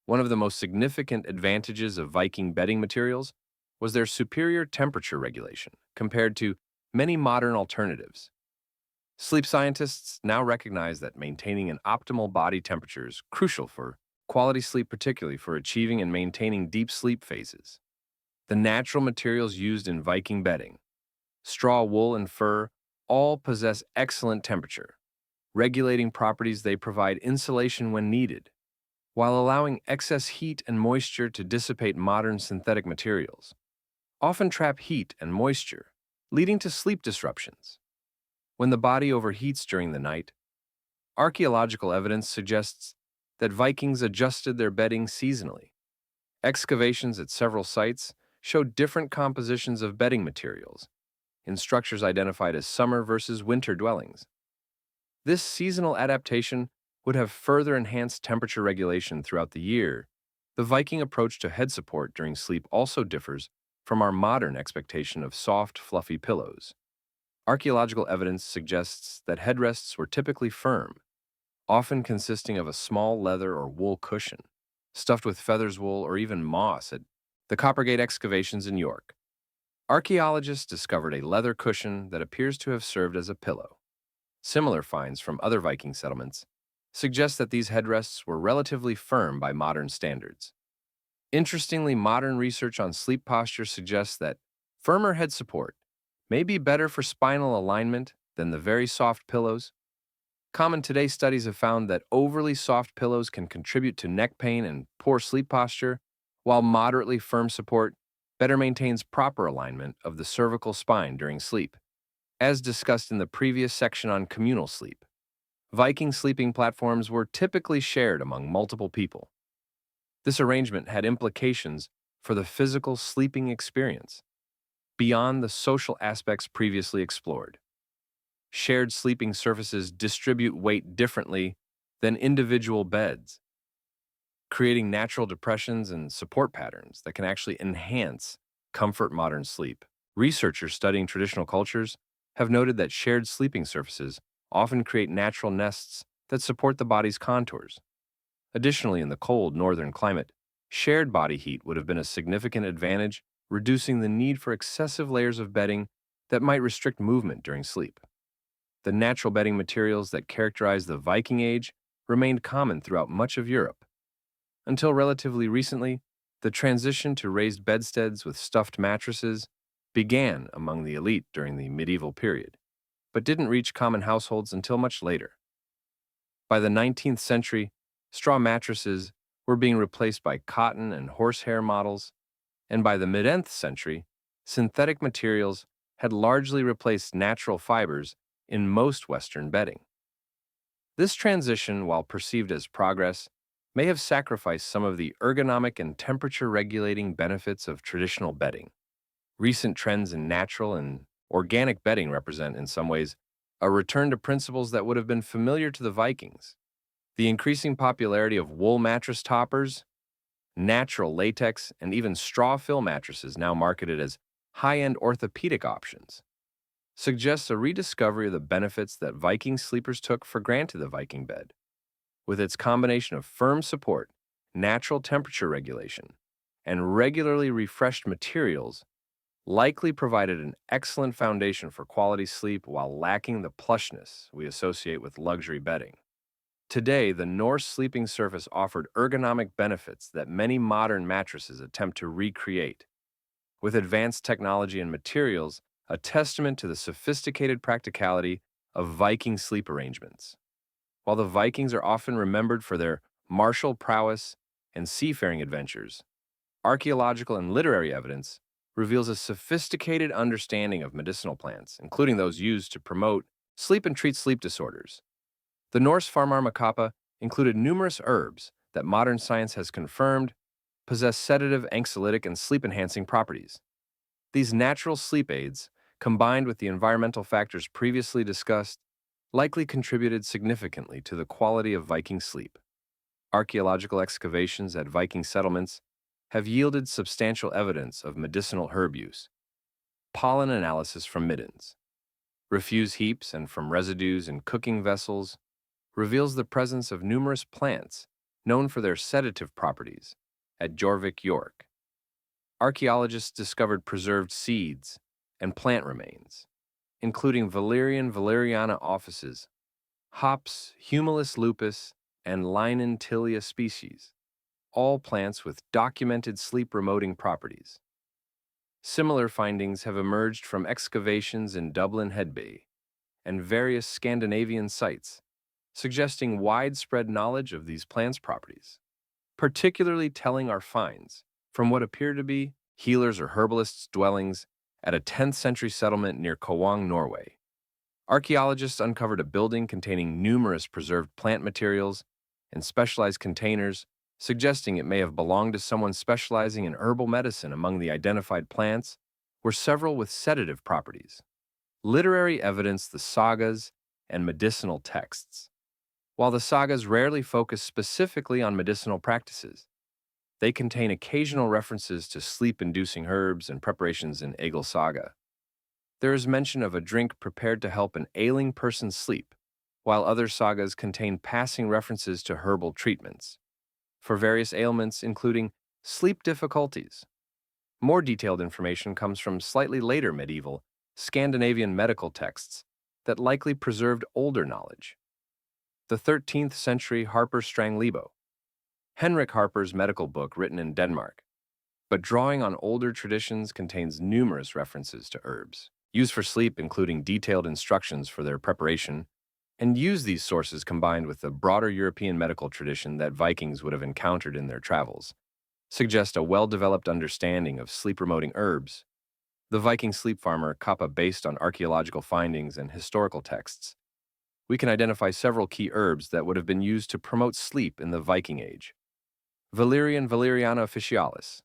One of the most significant advantages of Viking bedding materials was their superior temperature regulation compared to many modern alternatives. Sleep scientists now recognize that maintaining an optimal body temperature is crucial for quality sleep, particularly for achieving and maintaining deep sleep phases. The natural materials used in Viking bedding, straw, wool, and fur, all possess excellent temperature regulating properties. They provide insulation when needed, while allowing excess heat and moisture to dissipate. Modern synthetic materials often trap heat and moisture, leading to sleep disruptions. When the body overheats during the night, archaeological evidence suggests that Vikings adjusted their bedding seasonally. Excavations at several sites showed different compositions of bedding materials in structures identified as summer versus winter dwellings. This seasonal adaptation would have further enhanced temperature regulation throughout the year. The Viking approach to head support during sleep also differs from our modern expectation of soft, fluffy pillows. Archaeological evidence suggests that headrests were typically firm, often consisting of a small leather or wool cushion, stuffed with feathers, wool, or even moss. At the Coppergate excavations in York, archaeologists discovered a leather cushion that appears to have served as a pillow. Similar finds from other Viking settlements suggest that these headrests were relatively firm by modern standards. Interestingly, modern research on sleep posture suggests that firmer head support may be better for spinal alignment than the very soft pillows. Common today studies have found that overly soft pillows can contribute to neck pain and poor sleep posture, while moderately firm support better maintains proper alignment of the cervical spine during sleep. As discussed in the previous section on communal sleep, Viking sleeping platforms were typically shared among multiple people. This arrangement had implications for the physical sleeping experience beyond the social aspects previously explored. Shared sleeping surfaces distribute weight differently than individual beds, creating natural depressions and support patterns that can actually enhance comfort modern sleep. Researchers studying traditional cultures have noted that shared sleeping surfaces often create natural nests that support the body's contours. Additionally, in the cold northern climate, shared body heat would have been a significant advantage, reducing the need for excessive layers of bedding that might restrict movement during sleep. The natural bedding materials that characterize the Viking Age remained common throughout much of Europe. Until relatively recently, the transition to raised bedsteads with stuffed mattresses began among the elite during the medieval period, but didn't reach common households until much later. By the 19th century, straw mattresses were being replaced by cotton and horsehair models, and by the mid-10th century, synthetic materials had largely replaced natural fibers in most Western bedding. This transition, while perceived as progress, may have sacrificed some of the ergonomic and temperature-regulating benefits of traditional bedding. Recent trends in natural and organic bedding represent, in some ways, a return to principles that would have been familiar to the Vikings. The increasing popularity of wool mattress toppers, natural latex, and even straw fill mattresses now marketed as high-end orthopedic options suggests a rediscovery of the benefits that Viking sleepers took for granted the Viking bed. With its combination of firm support, natural temperature regulation, and regularly refreshed materials, likely provided an excellent foundation for quality sleep while lacking the plushness we associate with luxury bedding. Today, the Norse sleeping surface offered ergonomic benefits that many modern mattresses attempt to recreate, with advanced technology and materials a testament to the sophisticated practicality of Viking sleep arrangements. While the Vikings are often remembered for their martial prowess and seafaring adventures, archaeological and literary evidence reveals a sophisticated understanding of medicinal plants, including those used to promote sleep and treat sleep disorders. The Norse Pharmarmakapa included numerous herbs that modern science has confirmed possess sedative, anxiolytic, and sleep-enhancing properties. These natural sleep aids, combined with the environmental factors previously discussed, likely contributed significantly to the quality of Viking sleep. Archaeological excavations at Viking settlements have yielded substantial evidence of medicinal herb use. Pollen analysis from middens, refuse heaps, and from residues in cooking vessels reveals the presence of numerous plants known for their sedative properties at Jorvik, York. Archaeologists discovered preserved seeds and plant remains, including Valerian valeriana offices, hops, Humulus lupus, and Linen tilia species, all plants with documented sleep-remoting properties. Similar findings have emerged from excavations in Dublin Headbay and various Scandinavian sites, suggesting widespread knowledge of these plants' properties. Particularly telling are finds from what appear to be healers or herbalists' dwellings at a 10th century settlement near Kawang, Norway. Archaeologists uncovered a building containing numerous preserved plant materials and specialized containers, suggesting it may have belonged to someone specializing in herbal medicine. Among the identified plants were several with sedative properties. Literary evidence, the sagas, and medicinal texts. While the sagas rarely focus specifically on medicinal practices, they contain occasional references to sleep-inducing herbs and preparations in Egil Saga. There is mention of a drink prepared to help an ailing person sleep, while other sagas contain passing references to herbal treatments for various ailments, including sleep difficulties. More detailed information comes from slightly later medieval Scandinavian medical texts that likely preserved older knowledge. The 13th century Harper Strang Lebo, Henrik Harper's medical book written in Denmark, but drawing on older traditions contains numerous references to herbs used for sleep, including detailed instructions for their preparation, and use these sources combined with the broader European medical tradition that Vikings would have encountered in their travels, suggest a well-developed understanding of sleep-promoting herbs. The Viking sleep farmer Kappa based on archaeological findings and historical texts. We can identify several key herbs that would have been used to promote sleep in the Viking Age. Valerian Valeriana officialis.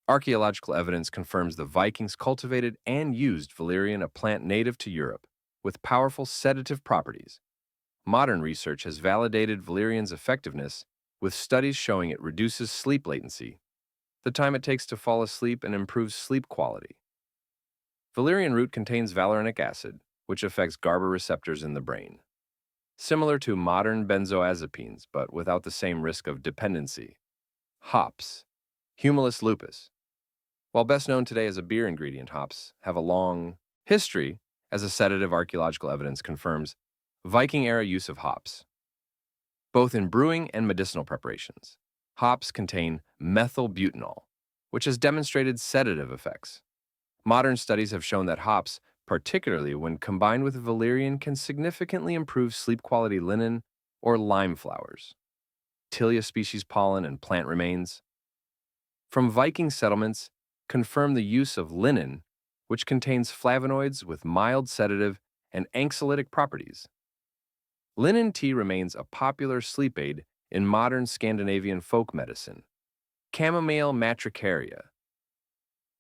Archaeological evidence confirms the Vikings cultivated and used valerian, a plant native to Europe, with powerful sedative properties. Modern research has validated valerian's effectiveness, with studies showing it reduces sleep latency, the time it takes to fall asleep, and improves sleep quality. Valerian root contains valerianic acid, which affects GABA receptors in the brain, similar to modern benzodiazepines but without the same risk of dependency. Hops. Humulus lupus. While best known today as a beer ingredient, hops have a long history as a sedative. Archaeological evidence confirms Viking-era use of hops, both in brewing and medicinal preparations. Hops contain methylbutanol, which has demonstrated sedative effects. Modern studies have shown that hops, particularly when combined with valerian, can significantly improve sleep quality. Linen or lime flowers, Tilia species pollen, and plant remains from Viking settlements confirm the use of linen, which contains flavonoids with mild sedative and anxiolytic properties. Linen tea remains a popular sleep aid in modern Scandinavian folk medicine. Chamomile matricaria.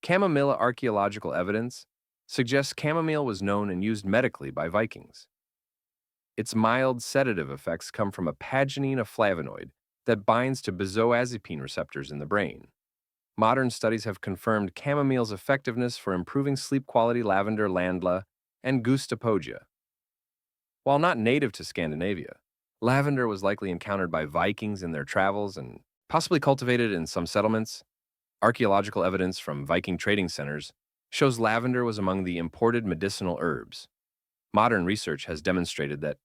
Chamomilla. Archaeological evidence suggests chamomile was known and used medically by Vikings. Its mild sedative effects come from a paginine, a flavonoid that binds to benzodiazepine receptors in the brain. Modern studies have confirmed chamomile's effectiveness for improving sleep quality. Lavender, landla, and gustapogia. While not native to Scandinavia, lavender was likely encountered by Vikings in their travels and possibly cultivated in some settlements. Archaeological evidence from Viking trading centers shows lavender was among the imported medicinal herbs. Modern research has demonstrated that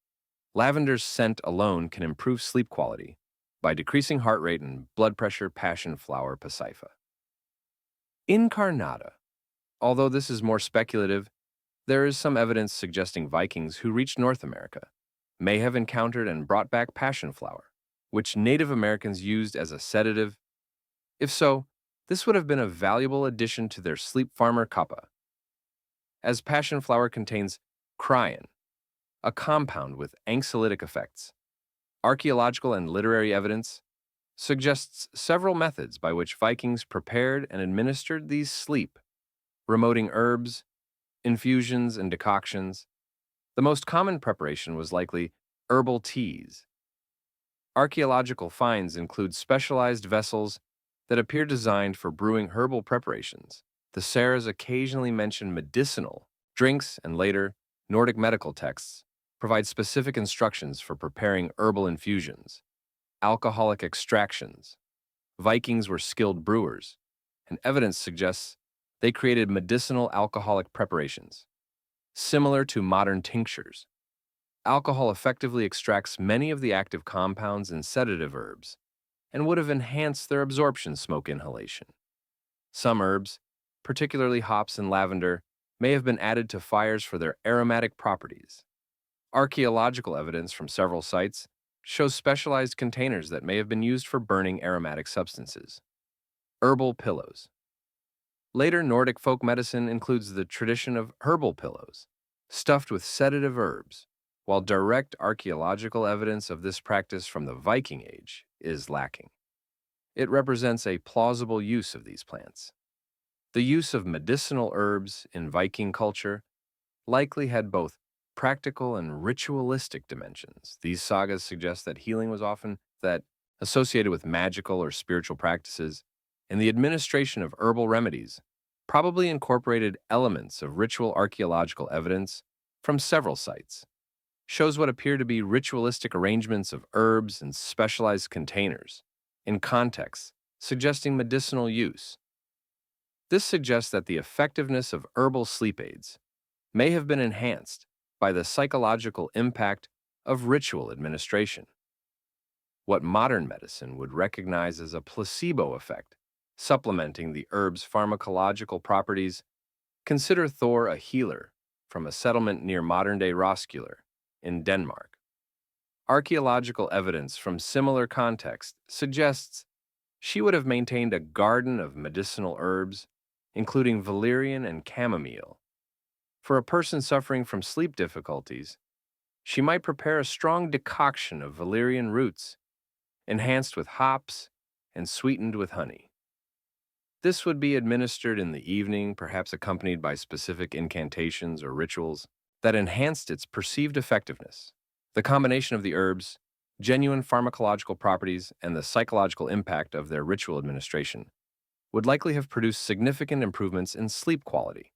lavender's scent alone can improve sleep quality by decreasing heart rate and blood pressure. Passion flower Pasipha. Incarnata. Although this is more speculative, there is some evidence suggesting Vikings who reached North America may have encountered and brought back passion flower, which Native Americans used as a sedative. If so, this would have been a valuable addition to their sleep farmer Kappa, as passion flower contains cryon, a compound with anxiolytic effects. Archaeological and literary evidence suggests several methods by which Vikings prepared and administered these sleep-remoting herbs, infusions, and decoctions. The most common preparation was likely herbal teas. Archaeological finds include specialized vessels that appear designed for brewing herbal preparations. The Saras occasionally mention medicinal drinks, and later, Nordic medical texts provide specific instructions for preparing herbal infusions. Alcoholic extractions. Vikings were skilled brewers, and evidence suggests they created medicinal alcoholic preparations, similar to modern tinctures. Alcohol effectively extracts many of the active compounds in sedative herbs and would have enhanced their absorption. Smoke inhalation. Some herbs, particularly hops and lavender, may have been added to fires for their aromatic properties. Archaeological evidence from several sites shows specialized containers that may have been used for burning aromatic substances. Herbal pillows. Later Nordic folk medicine includes the tradition of herbal pillows, stuffed with sedative herbs, while direct archaeological evidence of this practice from the Viking Age is lacking. It represents a plausible use of these plants. The use of medicinal herbs in Viking culture likely had both practical and ritualistic dimensions. These sagas suggest that healing was often associated with magical or spiritual practices, and the administration of herbal remedies probably incorporated elements of ritual. Archaeological evidence from several sites shows what appear to be ritualistic arrangements of herbs in specialized containers, in context, suggesting medicinal use. This suggests that the effectiveness of herbal sleep aids may have been enhanced by the psychological impact of ritual administration. what modern medicine would recognize as a placebo effect, supplementing the herb's pharmacological properties. Consider Thor a healer from a settlement near modern-day Roskilde in Denmark. Archaeological evidence from similar contexts suggests she would have maintained a garden of medicinal herbs, including valerian and chamomile. For a person suffering from sleep difficulties, she might prepare a strong decoction of valerian roots, enhanced with hops and sweetened with honey. This would be administered in the evening, perhaps accompanied by specific incantations or rituals that enhanced its perceived effectiveness. The combination of the herbs, genuine pharmacological properties, and the psychological impact of their ritual administration would likely have produced significant improvements in sleep quality.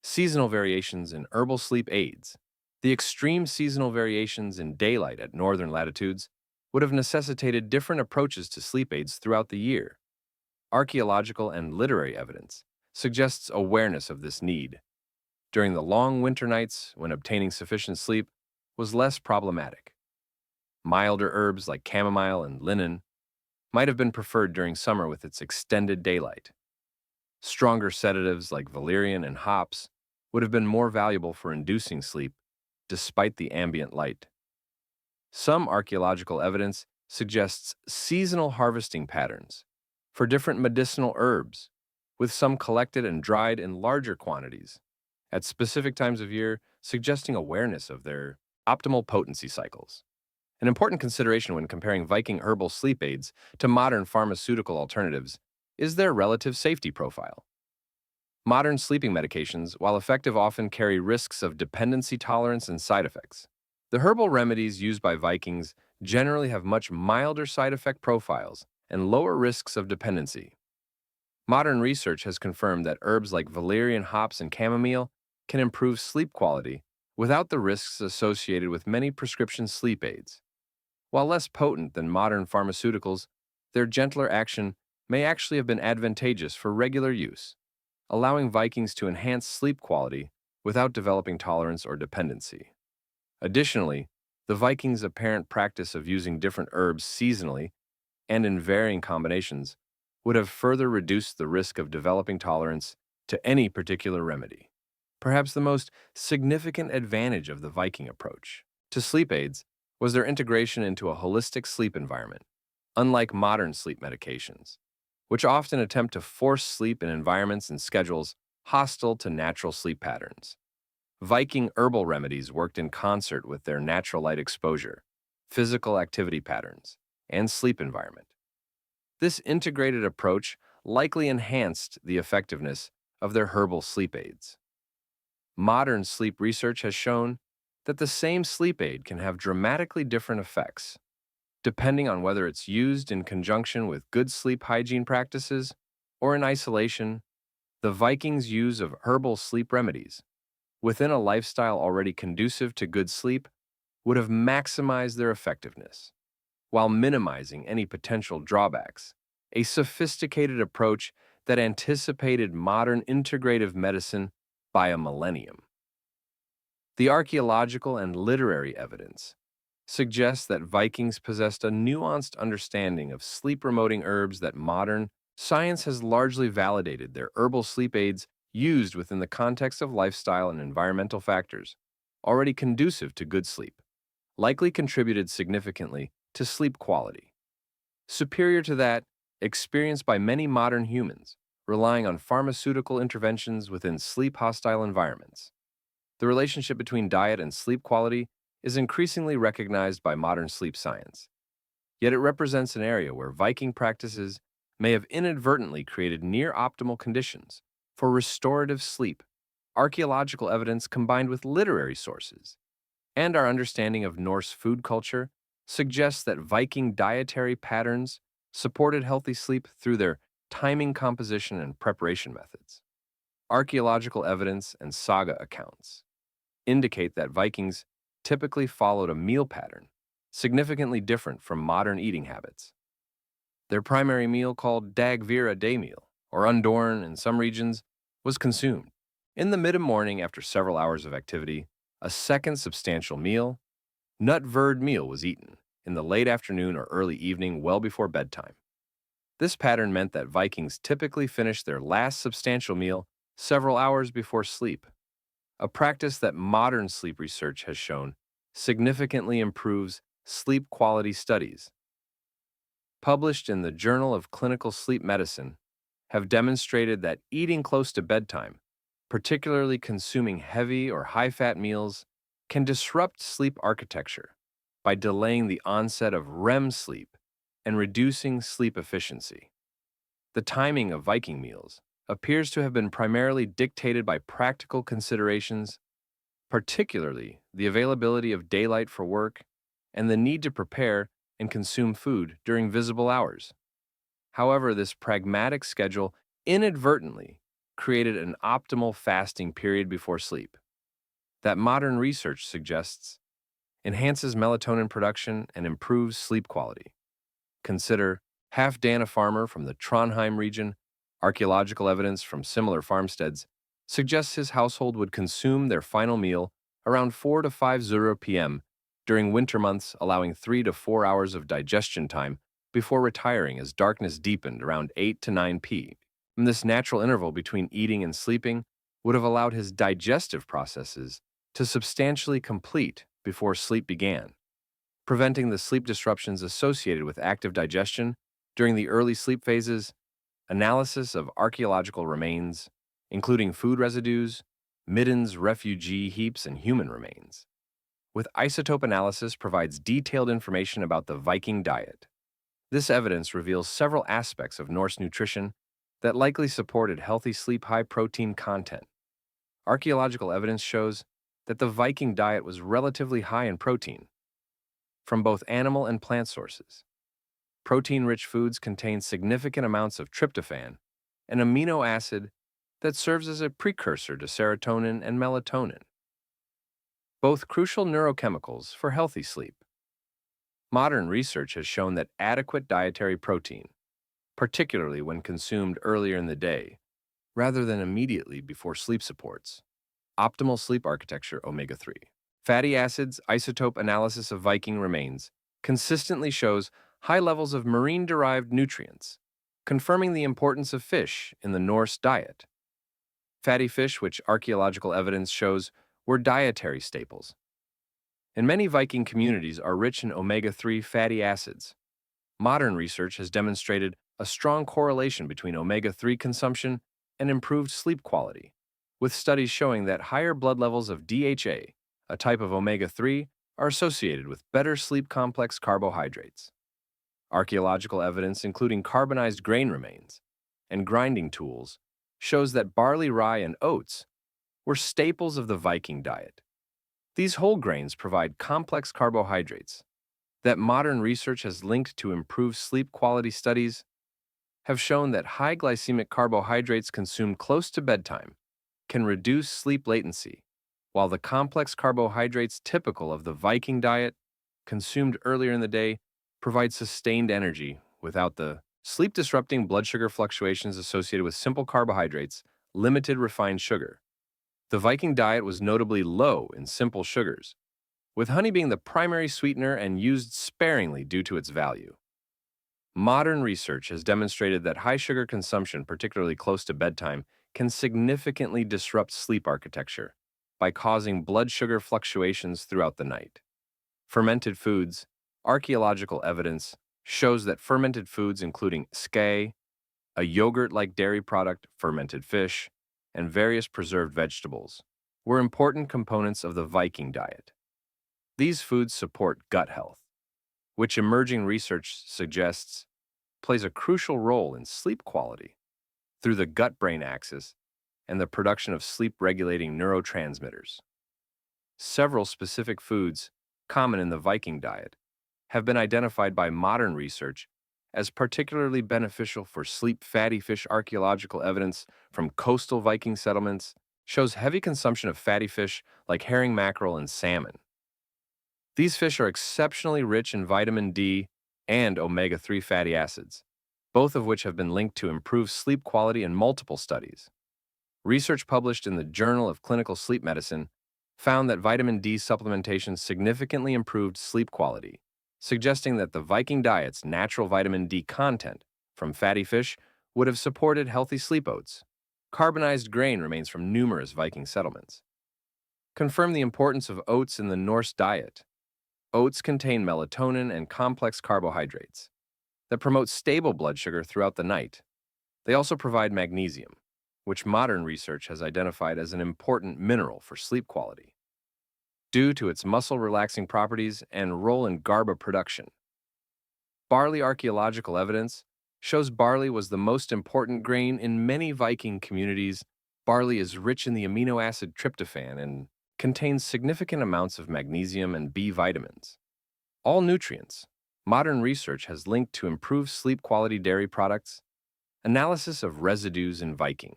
Seasonal variations in herbal sleep aids. The extreme seasonal variations in daylight at northern latitudes would have necessitated different approaches to sleep aids throughout the year. Archaeological and literary evidence suggests awareness of this need during the long winter nights when obtaining sufficient sleep was less problematic. Milder herbs like chamomile and linen might have been preferred during summer with its extended daylight. Stronger sedatives like valerian and hops would have been more valuable for inducing sleep despite the ambient light. Some archaeological evidence suggests seasonal harvesting patterns for different medicinal herbs, with some collected and dried in larger quantities at specific times of year, suggesting awareness of their optimal potency cycles. An important consideration when comparing Viking herbal sleep aids to modern pharmaceutical alternatives is their relative safety profile. Modern sleeping medications, while effective, often carry risks of dependency tolerance and side effects. The herbal remedies used by Vikings generally have much milder side effect profiles and lower risks of dependency. Modern research has confirmed that herbs like valerian, hops, and chamomile can improve sleep quality without the risks associated with many prescription sleep aids. While less potent than modern pharmaceuticals, their gentler action may actually have been advantageous for regular use, allowing Vikings to enhance sleep quality without developing tolerance or dependency. Additionally, the Vikings' apparent practice of using different herbs seasonally and in varying combinations would have further reduced the risk of developing tolerance to any particular remedy. Perhaps the most significant advantage of the Viking approach to sleep aids was their integration into a holistic sleep environment, unlike modern sleep medications, which often attempt to force sleep in environments and schedules hostile to natural sleep patterns. Viking herbal remedies worked in concert with their natural light exposure, physical activity patterns, and sleep environment. This integrated approach likely enhanced the effectiveness of their herbal sleep aids. Modern sleep research has shown that the same sleep aid can have dramatically different effects, depending on whether it's used in conjunction with good sleep hygiene practices or in isolation. The Vikings' use of herbal sleep remedies within a lifestyle already conducive to good sleep would have maximized their effectiveness, while minimizing any potential drawbacks, a sophisticated approach that anticipated modern integrative medicine by a millennium. The archaeological and literary evidence suggests that Vikings possessed a nuanced understanding of sleep-promoting herbs that modern science has largely validated. Their herbal sleep aids used within the context of lifestyle and environmental factors already conducive to good sleep likely contributed significantly to sleep quality, superior to that experienced by many modern humans relying on pharmaceutical interventions within sleep-hostile environments. The relationship between diet and sleep quality is increasingly recognized by modern sleep science, yet it represents an area where Viking practices may have inadvertently created near-optimal conditions for restorative sleep. Archaeological evidence combined with literary sources and our understanding of Norse food culture suggests that Viking dietary patterns supported healthy sleep through their timing, composition, and preparation methods. Archaeological evidence and saga accounts indicate that Vikings typically followed a meal pattern significantly different from modern eating habits. Their primary meal, called dagvira day meal, or undorn in some regions, was consumed. In the mid-morning, after several hours of activity, a second substantial meal, nutverd meal, was eaten, in the late afternoon or early evening well before bedtime. This pattern meant that Vikings typically finished their last substantial meal several hours before sleep, a practice that modern sleep research has shown significantly improves sleep quality studies. Published in the Journal of Clinical Sleep Medicine, have demonstrated that eating close to bedtime, particularly consuming heavy or high-fat meals, can disrupt sleep architecture by delaying the onset of REM sleep and reducing sleep efficiency. The timing of Viking meals appears to have been primarily dictated by practical considerations, particularly the availability of daylight for work and the need to prepare and consume food during visible hours. However, this pragmatic schedule inadvertently created an optimal fasting period before sleep that modern research suggests enhances melatonin production and improves sleep quality. Consider Halfdan, a farmer from the Trondheim region. Archaeological evidence from similar farmsteads suggests his household would consume their final meal around 4 to 5 p.m. during winter months, allowing 3 to 4 hours of digestion time before retiring as darkness deepened around 8 to 9 p.m. This natural interval between eating and sleeping would have allowed his digestive processes to substantially complete before sleep began, preventing the sleep disruptions associated with active digestion during the early sleep phases. Analysis of archaeological remains, including food residues, middens, refugee heaps, and human remains, with isotope analysis provides detailed information about the Viking diet. This evidence reveals several aspects of Norse nutrition that likely supported healthy sleep high-protein content. Archaeological evidence shows that the Viking diet was relatively high in protein, from both animal and plant sources. Protein-rich foods contain significant amounts of tryptophan, an amino acid that serves as a precursor to serotonin and melatonin, both crucial neurochemicals for healthy sleep. Modern research has shown that adequate dietary protein, particularly when consumed earlier in the day, rather than immediately before sleep, supports optimal sleep architecture. Omega-3 fatty acids isotope analysis of Viking remains consistently shows high levels of marine-derived nutrients, confirming the importance of fish in the Norse diet. Fatty fish, which archaeological evidence shows were dietary staples in many Viking communities, are rich in omega-3 fatty acids. Modern research has demonstrated a strong correlation between omega-3 consumption and improved sleep quality, with studies showing that higher blood levels of DHA, a type of omega-3, are associated with better sleep complex carbohydrates. Archaeological evidence, including carbonized grain remains and grinding tools, shows that barley, rye, and oats were staples of the Viking diet. These whole grains provide complex carbohydrates that modern research has linked to improved sleep quality. Studies have shown that high glycemic carbohydrates consumed close to bedtime can reduce sleep latency, while the complex carbohydrates typical of the Viking diet, consumed earlier in the day, provide sustained energy without the sleep-disrupting blood sugar fluctuations associated with simple carbohydrates, limited refined sugar. The Viking diet was notably low in simple sugars, with honey being the primary sweetener and used sparingly due to its value. Modern research has demonstrated that high sugar consumption, particularly close to bedtime, can significantly disrupt sleep architecture by causing blood sugar fluctuations throughout the night. Fermented foods. Archaeological evidence shows that fermented foods, including skyr, a yogurt-like dairy product, fermented fish, and various preserved vegetables, were important components of the Viking diet. These foods support gut health, which emerging research suggests plays a crucial role in sleep quality through the gut-brain axis and the production of sleep-regulating neurotransmitters. Several specific foods common in the Viking diet have been identified by modern research as particularly beneficial for sleep. Fatty fish. Archaeological evidence from coastal Viking settlements shows heavy consumption of fatty fish like herring, mackerel, and salmon. These fish are exceptionally rich in vitamin D and omega-3 fatty acids, both of which have been linked to improved sleep quality in multiple studies. Research published in the Journal of Clinical Sleep Medicine found that vitamin D supplementation significantly improved sleep quality, suggesting that the Viking diet's natural vitamin D content from fatty fish would have supported healthy sleep oats. Carbonized grain remains from numerous Viking settlements. Confirm the importance of oats in the Norse diet. Oats contain melatonin and complex carbohydrates that promote stable blood sugar throughout the night. They also provide magnesium, which modern research has identified as an important mineral for sleep quality, due to its muscle-relaxing properties and role in GABA production. Barley archaeological evidence shows barley was the most important grain in many Viking communities. Barley is rich in the amino acid tryptophan and contains significant amounts of magnesium and B vitamins. All nutrients. Modern research has linked to improved sleep quality dairy products. Analysis of residues in Viking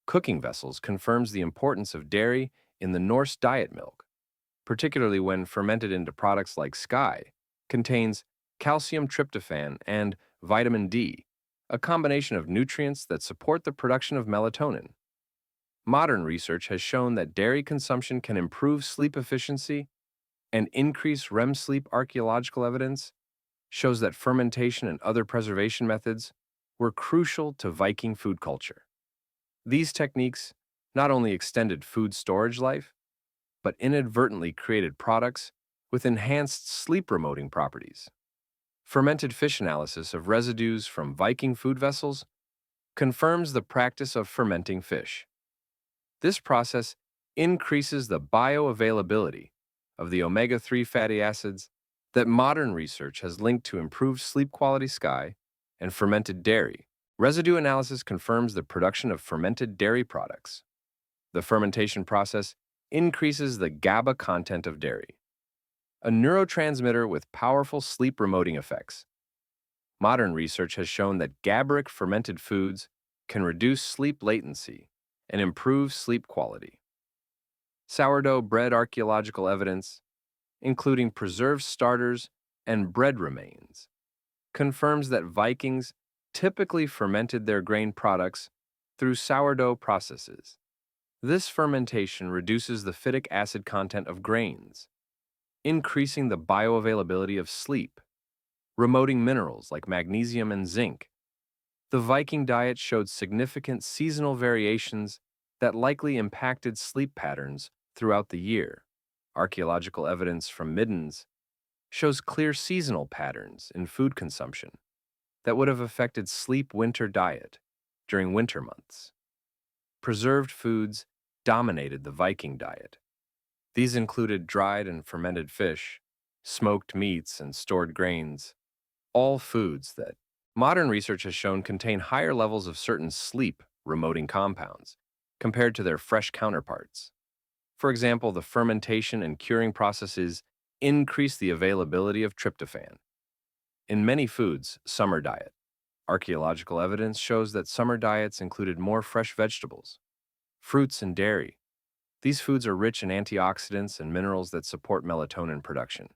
cooking vessels confirms the importance of dairy in the Norse diet. Milk, particularly when fermented into products like sky, contains calcium tryptophan and vitamin D, a combination of nutrients that support the production of melatonin. Modern research has shown that dairy consumption can improve sleep efficiency and increase REM sleep. Archaeological evidence shows that fermentation and other preservation methods were crucial to Viking food culture. These techniques not only extended food storage life, but inadvertently created products with enhanced sleep remoting properties. Fermented fish analysis of residues from Viking food vessels confirms the practice of fermenting fish. This process increases the bioavailability of the omega-3 fatty acids that modern research has linked to improved sleep quality. Sky and fermented dairy. Residue analysis confirms the production of fermented dairy products. The fermentation process increases the GABA content of dairy, a neurotransmitter with powerful sleep remoting effects. Modern research has shown that GABAric fermented foods can reduce sleep latency and improve sleep quality. Sourdough bread archaeological evidence, including preserved starters and bread remains, confirms that Vikings typically fermented their grain products through sourdough processes. This fermentation reduces the phytic acid content of grains, increasing the bioavailability of sleep, remoting minerals like magnesium and zinc. The Viking diet showed significant seasonal variations that likely impacted sleep patterns throughout the year. Archaeological evidence from Middens shows clear seasonal patterns in food consumption that would have affected sleep winter diet during winter months. Preserved foods dominated the Viking diet. These included dried and fermented fish, smoked meats, and stored grains, all foods that modern research has shown contain higher levels of certain sleep remoting compounds compared to their fresh counterparts. For example, the fermentation and curing processes increase the availability of tryptophan. In many foods, summer diet. Archaeological evidence shows that summer diets included more fresh vegetables, fruits, and dairy. These foods are rich in antioxidants and minerals that support melatonin production.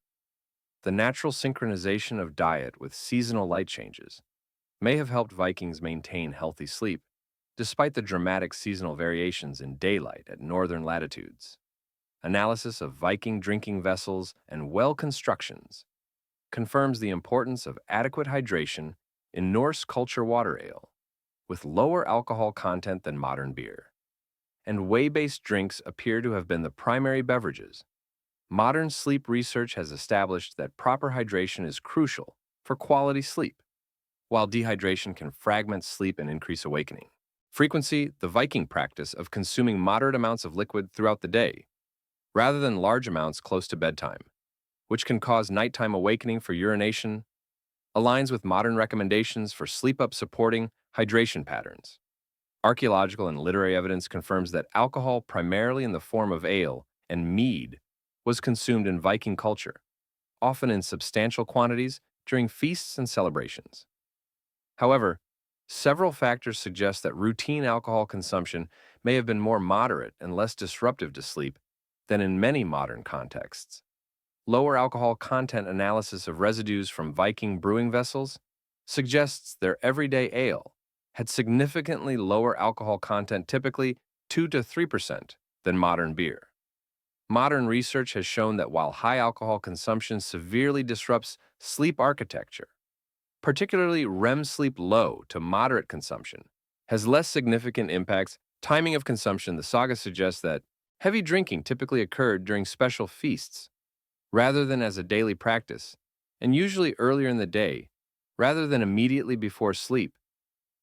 The natural synchronization of diet with seasonal light changes may have helped Vikings maintain healthy sleep, despite the dramatic seasonal variations in daylight at northern latitudes. Analysis of Viking drinking vessels and well constructions confirms the importance of adequate hydration in Norse culture water ale, with lower alcohol content than modern beer. And whey-based drinks appear to have been the primary beverages. Modern sleep research has established that proper hydration is crucial for quality sleep, while dehydration can fragment sleep and increase awakening. Frequency, the Viking practice of consuming moderate amounts of liquid throughout the day, rather than large amounts close to bedtime, which can cause nighttime awakening for urination, aligns with modern recommendations for sleep-up supporting hydration patterns. Archaeological and literary evidence confirms that alcohol, primarily in the form of ale and mead, was consumed in Viking culture, often in substantial quantities during feasts and celebrations. However, several factors suggest that routine alcohol consumption may have been more moderate and less disruptive to sleep than in many modern contexts. Lower alcohol content analysis of residues from Viking brewing vessels suggests their everyday ale had significantly lower alcohol content, typically 2 to 3%, than modern beer. Modern research has shown that while high alcohol consumption severely disrupts sleep architecture, particularly REM sleep low to moderate consumption, has less significant impacts. Timing of consumption, the saga suggests that heavy drinking typically occurred during special feasts rather than as a daily practice, and usually earlier in the day rather than immediately before sleep.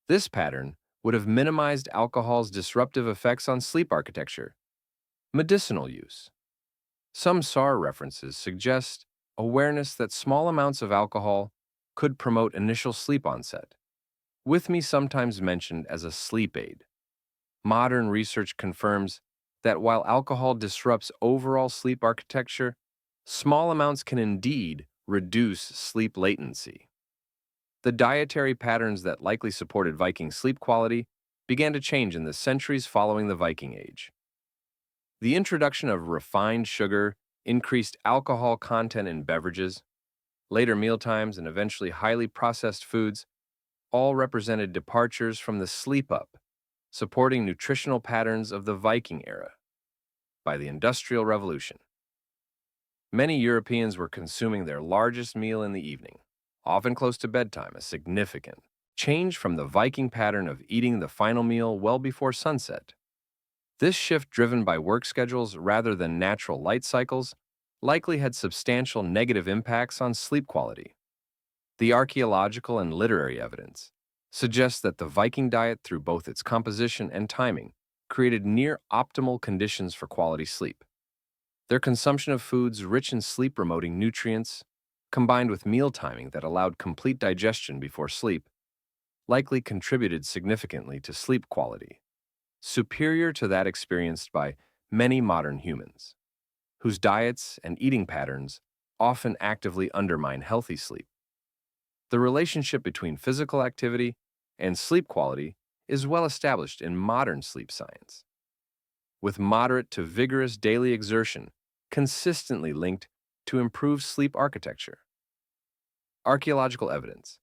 This pattern would have minimized alcohol's disruptive effects on sleep architecture. Medicinal use. Some SAR references suggest awareness that small amounts of alcohol could promote initial sleep onset, with me sometimes mentioned as a sleep aid. Modern research confirms that while alcohol disrupts overall sleep architecture, small amounts can indeed reduce sleep latency. The dietary patterns that likely supported Viking sleep quality began to change in the centuries following the Viking Age. The introduction of refined sugar, increased alcohol content in beverages, later mealtimes, and eventually highly processed foods all represented departures from the sleep up, supporting nutritional patterns of the Viking era. By the Industrial Revolution, many Europeans were consuming their largest meal in the evening, often close to bedtime, a significant change from the Viking pattern of eating the final meal well before sunset. This shift, driven by work schedules rather than natural light cycles, likely had substantial negative impacts on sleep quality. The archaeological and literary evidence suggests that the Viking diet, through both its composition and timing, created near optimal conditions for quality sleep. Their consumption of foods rich in sleep-promoting nutrients, combined with meal timing that allowed complete digestion before sleep, likely contributed significantly to sleep quality, superior to that experienced by many modern humans, whose diets and eating patterns often actively undermine healthy sleep. The relationship between physical activity and sleep quality is well established in modern sleep science, with moderate to vigorous daily exertion consistently linked to improved sleep architecture. Archaeological evidence,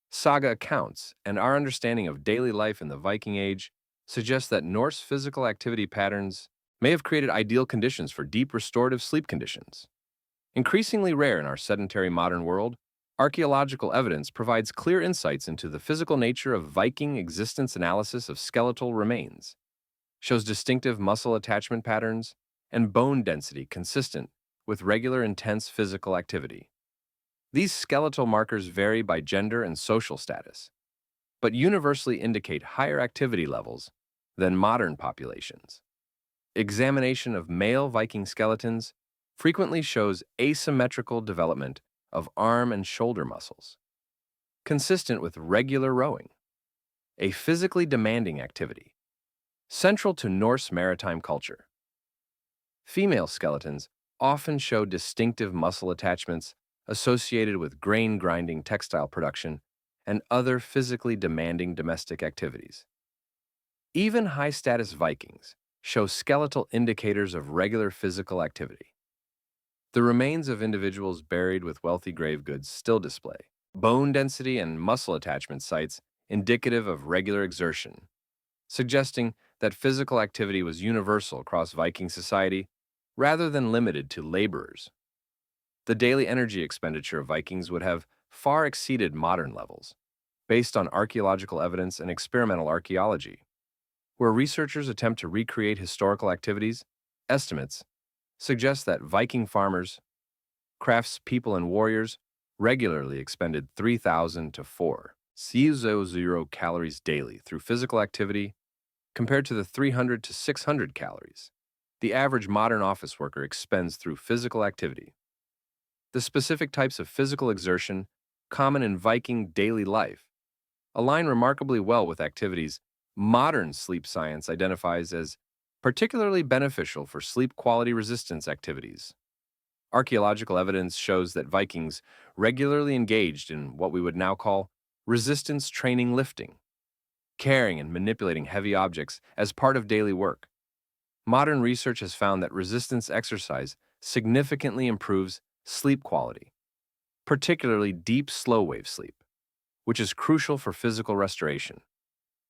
saga accounts, and our understanding of daily life in the Viking Age suggest that Norse physical activity patterns may have created ideal conditions for deep restorative sleep conditions. Increasingly rare in our sedentary modern world, archaeological evidence provides clear insights into the physical nature of Viking existence. Analysis of skeletal remains shows distinctive muscle attachment patterns and bone density consistent with regular intense physical activity. These skeletal markers vary by gender and social status, but universally indicate higher activity levels than modern populations. Examination of male Viking skeletons frequently shows asymmetrical development of arm and shoulder muscles, consistent with regular rowing, a physically demanding activity, central to Norse maritime culture. Female skeletons often show distinctive muscle attachments associated with grain grinding, textile production, and other physically demanding domestic activities. Even high-status Vikings show skeletal indicators of regular physical activity. The remains of individuals buried with wealthy grave goods still display bone density and muscle attachment sites indicative of regular exertion, suggesting that physical activity was universal across Viking society rather than limited to laborers. The daily energy expenditure of Vikings would have far exceeded modern levels, based on archaeological evidence and experimental archaeology, where researchers attempt to recreate historical activities. Estimates suggest that Viking farmers, craftspeople, and warriors regularly expended 3,000 to 4,000 calories daily through physical activity, compared to the 300 to 600 calories the average modern office worker expends through physical activity. The specific types of physical exertion common in Viking daily life align remarkably well with activities modern sleep science identifies as particularly beneficial for sleep quality resistance activities. Archaeological evidence shows that Vikings regularly engaged in what we would now call resistance training lifting, carrying and manipulating heavy objects as part of daily work. Modern research has found that resistance exercise significantly improves sleep quality, particularly deep slow-wave sleep, which is crucial for physical restoration.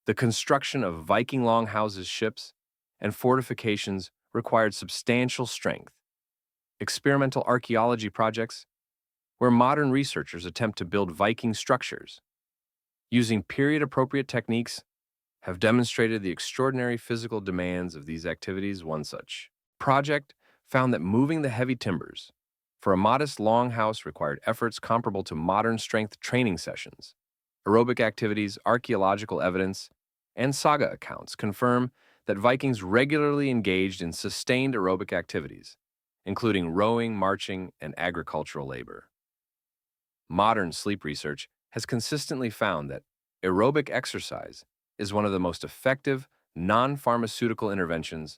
The construction of Viking longhouses, ships, and fortifications required substantial strength. Experimental archaeology projects, where modern researchers attempt to build Viking structures, using period-appropriate techniques, have demonstrated the extraordinary physical demands of these activities. One such project found that moving the heavy timbers for a modest longhouse required efforts comparable to modern strength training sessions. Aerobic activities, archaeological evidence, and saga accounts confirm that Vikings regularly engaged in sustained aerobic activities, including rowing, marching, and agricultural labor. Modern sleep research has consistently found that aerobic exercise is one of the most effective non-pharmaceutical interventions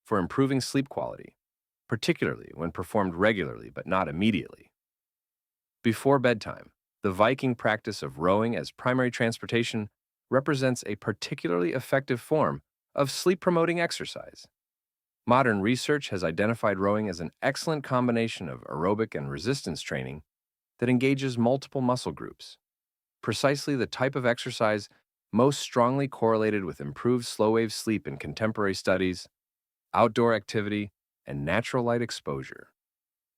for improving sleep quality, particularly when performed regularly but not immediately. Before bedtime, the Viking practice of rowing as primary transportation represents a particularly effective form of sleep-promoting exercise. Modern research has identified rowing as an excellent combination of aerobic and resistance training that engages multiple muscle groups, precisely the type of exercise most strongly correlated with improved slow-wave sleep in contemporary studies, outdoor activity, and natural light exposure.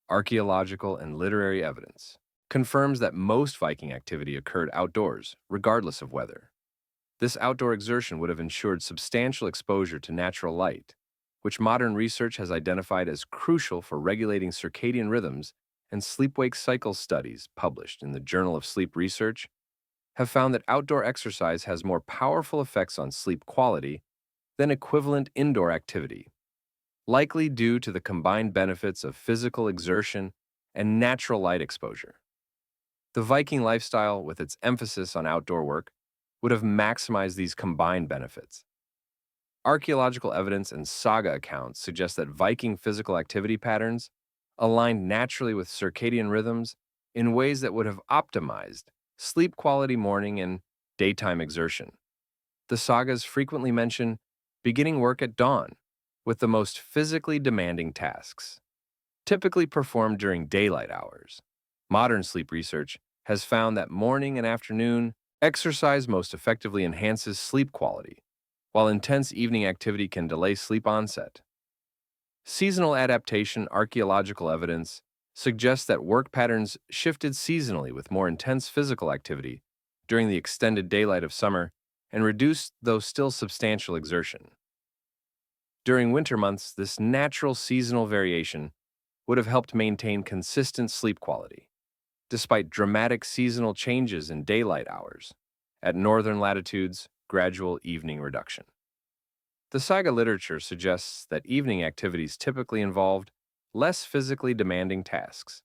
Archaeological and literary evidence confirms that most Viking activity occurred outdoors, regardless of weather. This outdoor exertion would have ensured substantial exposure to natural light, which modern research has identified as crucial for regulating circadian rhythms, and sleep-wake cycle studies published in the Journal of Sleep Research have found that outdoor exercise has more powerful effects on sleep quality than equivalent indoor activity, likely due to the combined benefits of physical exertion and natural light exposure. The Viking lifestyle, with its emphasis on outdoor work, would have maximized these combined benefits. Archaeological evidence and saga accounts suggest that Viking physical activity patterns aligned naturally with circadian rhythms in ways that would have optimized sleep quality morning and daytime exertion. The sagas frequently mention beginning work at dawn, with the most physically demanding tasks, typically performed during daylight hours. Modern sleep research has found that morning and afternoon exercise most effectively enhances sleep quality, while intense evening activity can delay sleep onset. Seasonal adaptation archaeological evidence suggests that work patterns shifted seasonally with more intense physical activity during the extended daylight of summer and reduced, though still substantial, exertion. During winter months, this natural seasonal variation would have helped maintain consistent sleep quality, despite dramatic seasonal changes in daylight hours. At northern latitudes, gradual evening reduction. The saga literature suggests that evening activities typically involved less physically demanding tasks,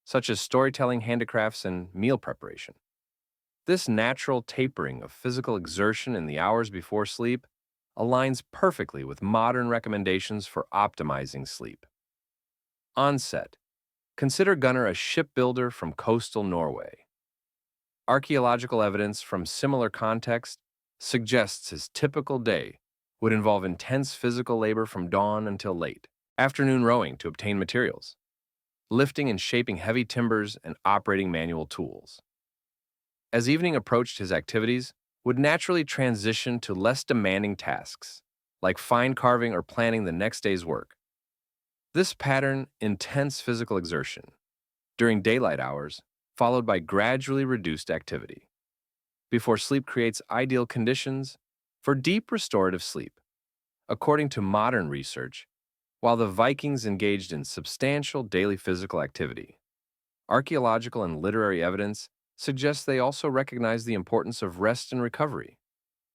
such as storytelling, handicrafts, and meal preparation. This natural tapering of physical exertion in the hours before sleep aligns perfectly with modern recommendations for optimizing sleep. Onset. Consider Gunnar a shipbuilder from coastal Norway. Archaeological evidence from similar context suggests his typical day would involve intense physical labor from dawn until late afternoon rowing to obtain materials, lifting and shaping heavy timbers, and operating manual tools. As evening approached, his activities would naturally transition to less demanding tasks, like fine carving or planning the next day's work. This pattern, intense physical exertion during daylight hours, followed by gradually reduced activity before sleep, creates ideal conditions for deep restorative sleep. According to modern research, while the Vikings engaged in substantial daily physical activity, archaeological and literary evidence suggests they also recognized the importance of rest and recovery,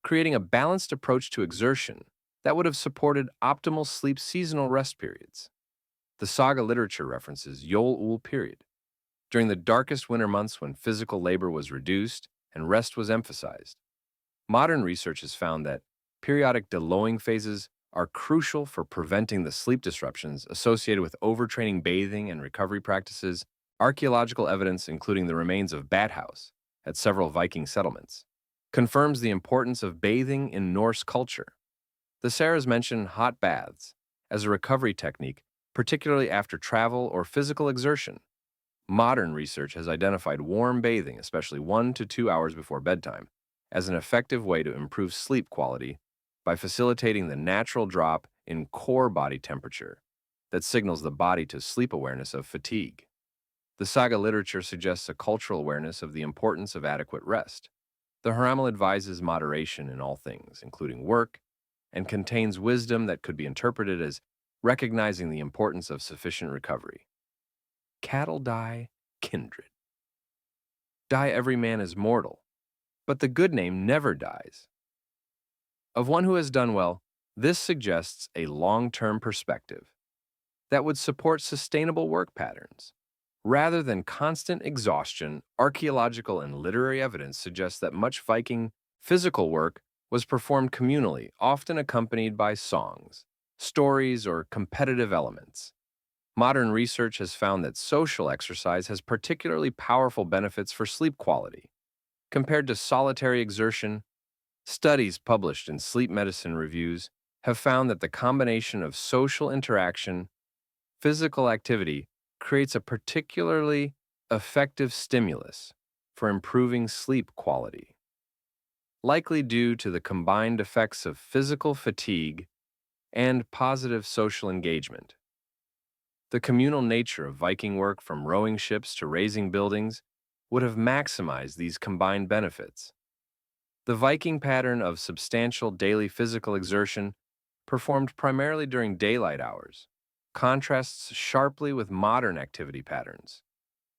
creating a balanced approach to exertion that would have supported optimal sleep seasonal rest periods. The saga literature references Yule period, during the darkest winter months when physical labor was reduced and rest was emphasized. Modern research has found that periodic deloying phases are crucial for preventing the sleep disruptions associated with overtraining, bathing, and recovery practices. Archaeological evidence, including the remains of bathhouse at several Viking settlements, confirms the importance of bathing in Norse culture. The sagas mention hot baths as a recovery technique, particularly after travel or physical exertion. Modern research has identified warm bathing, especially 1 to 2 hours before bedtime, as an effective way to improve sleep quality by facilitating the natural drop in core body temperature that signals the body to sleep awareness of fatigue. The saga literature suggests a cultural awareness of the importance of adequate rest. The Haramal advises moderation in all things, including work, and contains wisdom that could be interpreted as recognizing the importance of sufficient recovery. Cattle die, kindred. Die every man is mortal, but the good name never dies. Of one who has done well, this suggests a long-term perspective that would support sustainable work patterns. Rather than constant exhaustion, archaeological and literary evidence suggests that much Viking physical work was performed communally, often accompanied by songs, stories, or competitive elements. Modern research has found that social exercise has particularly powerful benefits for sleep quality. Compared to solitary exertion, studies published in sleep medicine reviews have found that the combination of social interaction, physical activity, creates a particularly effective stimulus for improving sleep quality, likely due to the combined effects of physical fatigue and positive social engagement. The communal nature of Viking work, from rowing ships to raising buildings, would have maximized these combined benefits. The Viking pattern of substantial daily physical exertion, performed primarily during daylight hours, contrasts sharply with modern activity patterns.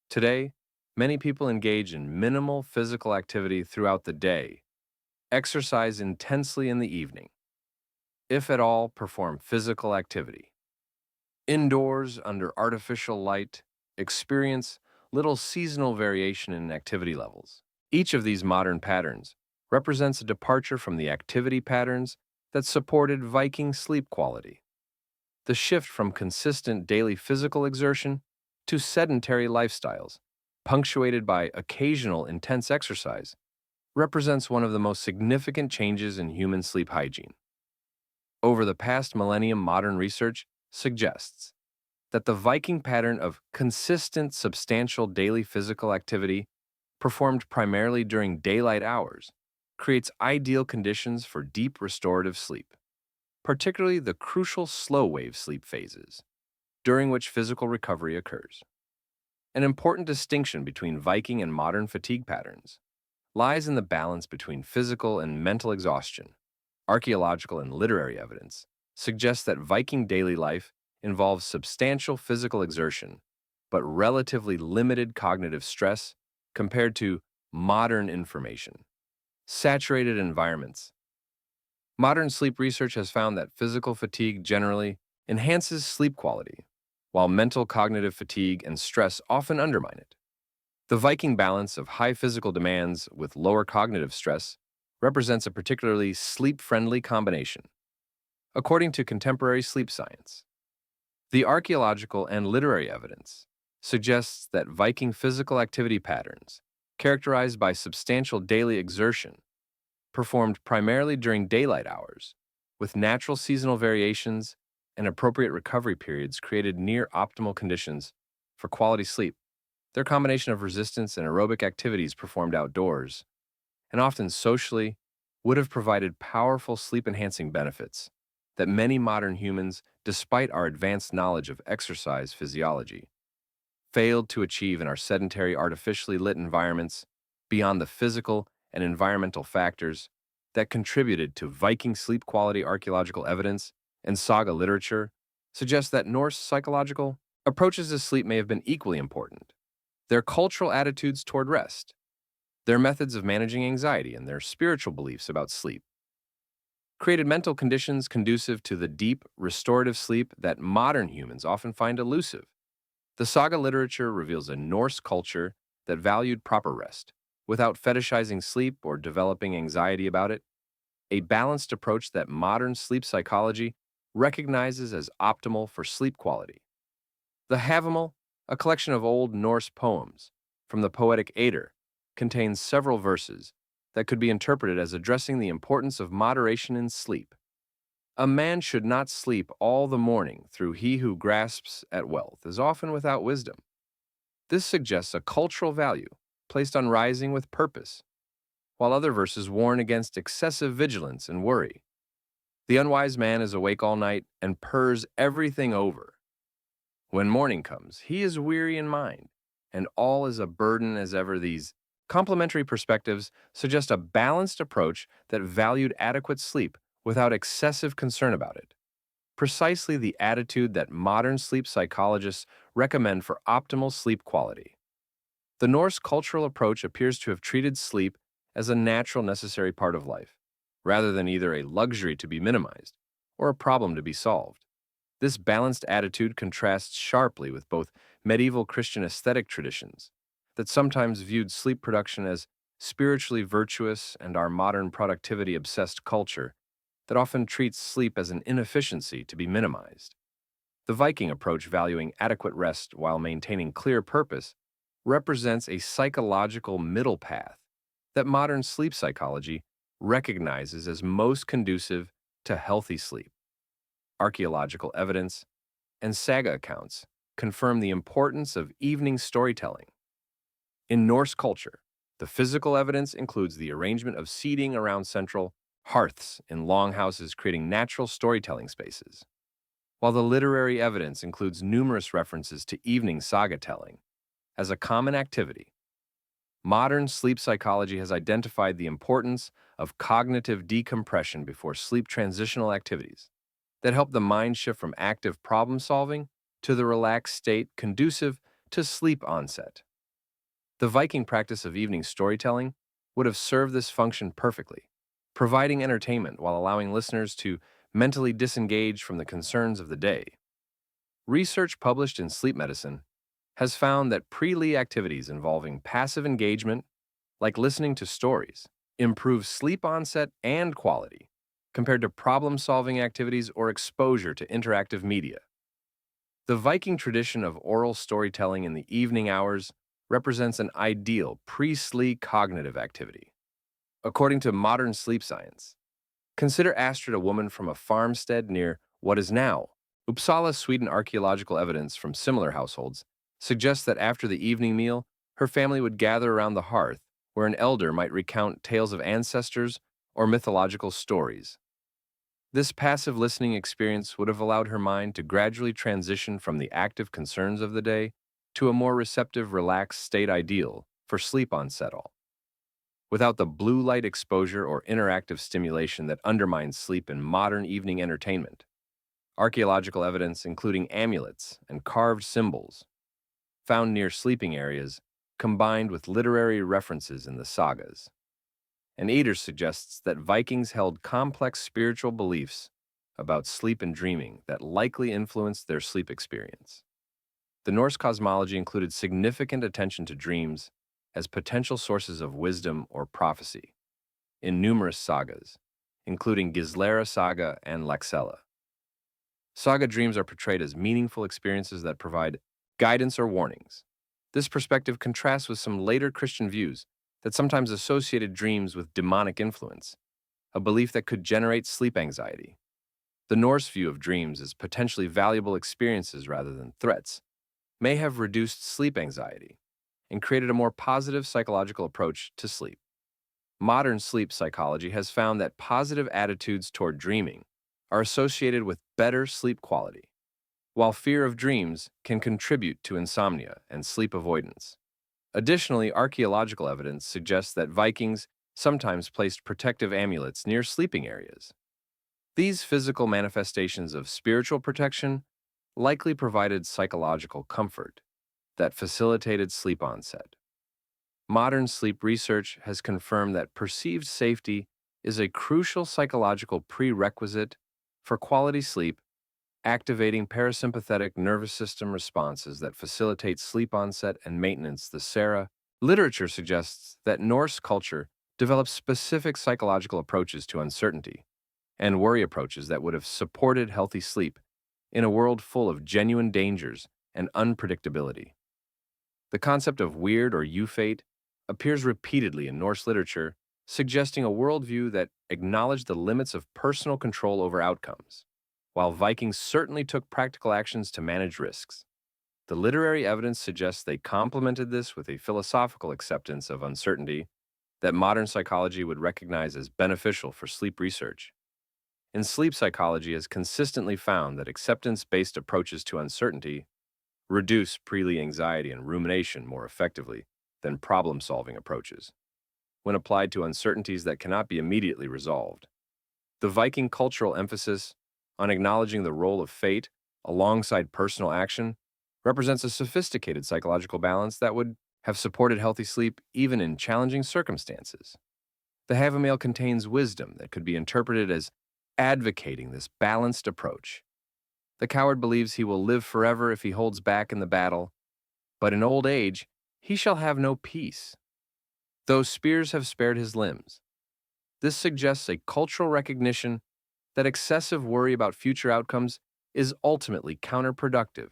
Today, many people engage in minimal physical activity throughout the day, exercise intensely in the evening, if at all, perform physical activity. Indoors, under artificial light, experience little seasonal variation in activity levels. Each of these modern patterns represents a departure from the activity patterns that supported Viking sleep quality. The shift from consistent daily physical exertion to sedentary lifestyles, punctuated by occasional intense exercise, represents one of the most significant changes in human sleep hygiene. Over the past millennium, modern research suggests that the Viking pattern of consistent, substantial daily physical activity, performed primarily during daylight hours, creates ideal conditions for deep restorative sleep, particularly the crucial slow-wave sleep phases, during which physical recovery occurs. An important distinction between Viking and modern fatigue patterns lies in the balance between physical and mental exhaustion. Archaeological and literary evidence suggests that Viking daily life involves substantial physical exertion, but relatively limited cognitive stress compared to modern information. Saturated environments. Modern sleep research has found that physical fatigue generally enhances sleep quality, while mental cognitive fatigue and stress often undermine it. The Viking balance of high physical demands with lower cognitive stress represents a particularly sleep-friendly combination, according to contemporary sleep science. The archaeological and literary evidence suggests that Viking physical activity patterns, characterized by substantial daily exertion, performed primarily during daylight hours, with natural seasonal variations and appropriate recovery periods, created near optimal conditions for quality sleep. Their combination of resistance and aerobic activities performed outdoors, and often socially, would have provided powerful sleep-enhancing benefits that many modern humans, despite our advanced knowledge of exercise physiology, failed to achieve in our sedentary, artificially lit environments. Beyond the physical and environmental factors that contributed to Viking sleep quality, archaeological evidence and saga literature suggest that Norse psychological approaches to sleep may have been equally important. Their cultural attitudes toward rest, their methods of managing anxiety, and their spiritual beliefs about sleep created mental conditions conducive to the deep, restorative sleep that modern humans often find elusive. The saga literature reveals a Norse culture that valued proper rest, without fetishizing sleep or developing anxiety about it, a balanced approach that modern sleep psychology recognizes as optimal for sleep quality. The Havamal, a collection of Old Norse poems from the poetic Edda, contains several verses that could be interpreted as addressing the importance of moderation in sleep. A man should not sleep all the morning through he who grasps at wealth is often without wisdom. This suggests a cultural value placed on rising with purpose, while other verses warn against excessive vigilance and worry. The unwise man is awake all night and purrs everything over. When morning comes, he is weary in mind, and all is a burden as ever. These complementary perspectives suggest a balanced approach that valued adequate sleep without excessive concern about it. Precisely the attitude that modern sleep psychologists recommend for optimal sleep quality. The Norse cultural approach appears to have treated sleep as a natural, necessary part of life, rather than either a luxury to be minimized or a problem to be solved. This balanced attitude contrasts sharply with both medieval Christian aesthetic traditions that sometimes viewed sleep production as spiritually virtuous and our modern productivity obsessed culture that often treats sleep as an inefficiency to be minimized. The Viking approach, valuing adequate rest while maintaining clear purpose, represents a psychological middle path that modern sleep psychology recognizes as most conducive to healthy sleep. Archaeological evidence and saga accounts confirm the importance of evening storytelling. In Norse culture, the physical evidence includes the arrangement of seating around central hearths in longhouses, creating natural storytelling spaces, while the literary evidence includes numerous references to evening saga telling as a common activity. Modern sleep psychology has identified the importance of cognitive decompression before sleep, transitional activities that help the mind shift from active problem solving to the relaxed state conducive to sleep onset. The Viking practice of evening storytelling would have served this function perfectly, providing entertainment while allowing listeners to mentally disengage from the concerns of the day. Research published in Sleep Medicine has found that pre-lee activities involving passive engagement, like listening to stories, improve sleep onset and quality compared to problem-solving activities or exposure to interactive media. The Viking tradition of oral storytelling in the evening hours represents an ideal pre-sleep cognitive activity. According to modern sleep science, consider Astrid, a woman from a farmstead near what is now Uppsala, Sweden. Archaeological evidence from similar households suggests that after the evening meal, her family would gather around the hearth where an elder might recount tales of ancestors or mythological stories. This passive listening experience would have allowed her mind to gradually transition from the active concerns of the day to a more receptive, relaxed state, ideal for sleep onset, all without the blue light exposure or interactive stimulation that undermines sleep in modern evening entertainment. Archaeological evidence, including amulets and carved symbols found near sleeping areas, combined with literary references in the sagas. And Eder suggests that Vikings held complex spiritual beliefs about sleep and dreaming that likely influenced their sleep experience. The Norse cosmology included significant attention to dreams as potential sources of wisdom or prophecy in numerous sagas, including Gislara Saga and Laxella. Saga dreams are portrayed as meaningful experiences that provide guidance or warnings. This perspective contrasts with some later Christian views that sometimes associated dreams with demonic influence, a belief that could generate sleep anxiety. The Norse view of dreams as potentially valuable experiences rather than threats may have reduced sleep anxiety and created a more positive psychological approach to sleep. Modern sleep psychology has found that positive attitudes toward dreaming are associated with better sleep quality, while fear of dreams can contribute to insomnia and sleep avoidance. Additionally, archaeological evidence suggests that Vikings sometimes placed protective amulets near sleeping areas. These physical manifestations of spiritual protection likely provided psychological comfort that facilitated sleep onset. Modern sleep research has confirmed that perceived safety is a crucial psychological prerequisite for quality sleep, activating parasympathetic nervous system responses that facilitate sleep onset and maintenance. The Sara literature suggests that Norse culture developed specific psychological approaches to uncertainty and worry, approaches that would have supported healthy sleep in a world full of genuine dangers and unpredictability. The concept of weird or fate appears repeatedly in Norse literature, suggesting a worldview that acknowledged the limits of personal control over outcomes. While Vikings certainly took practical actions to manage risks, the literary evidence suggests they complemented this with a philosophical acceptance of uncertainty that modern psychology would recognize as beneficial for sleep research. in sleep psychology has consistently found that acceptance-based approaches to uncertainty reduce pre-sleep anxiety and rumination more effectively than problem-solving approaches when applied to uncertainties that cannot be immediately resolved. The Viking cultural emphasis on acknowledging the role of fate alongside personal action represents a sophisticated psychological balance that would have supported healthy sleep even in challenging circumstances. The Havamale contains wisdom that could be interpreted as advocating this balanced approach. The coward believes he will live forever if he holds back in the battle, but in old age he shall have no peace, though spears have spared his limbs. This suggests a cultural recognition that excessive worry about future outcomes is ultimately counterproductive,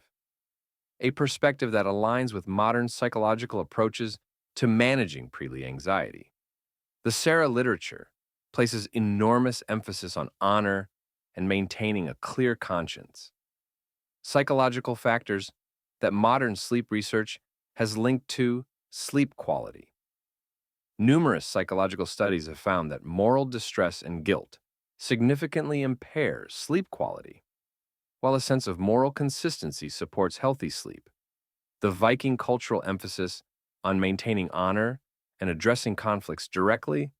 a perspective that aligns with modern psychological approaches to managing pre-sleep anxiety. The Sarah literature places enormous emphasis on honor and maintaining a clear conscience, psychological factors that modern sleep research has linked to sleep quality. Numerous psychological studies have found that moral distress and guilt significantly impair sleep quality, while a sense of moral consistency supports healthy sleep. The Viking cultural emphasis on maintaining honor and addressing conflicts directly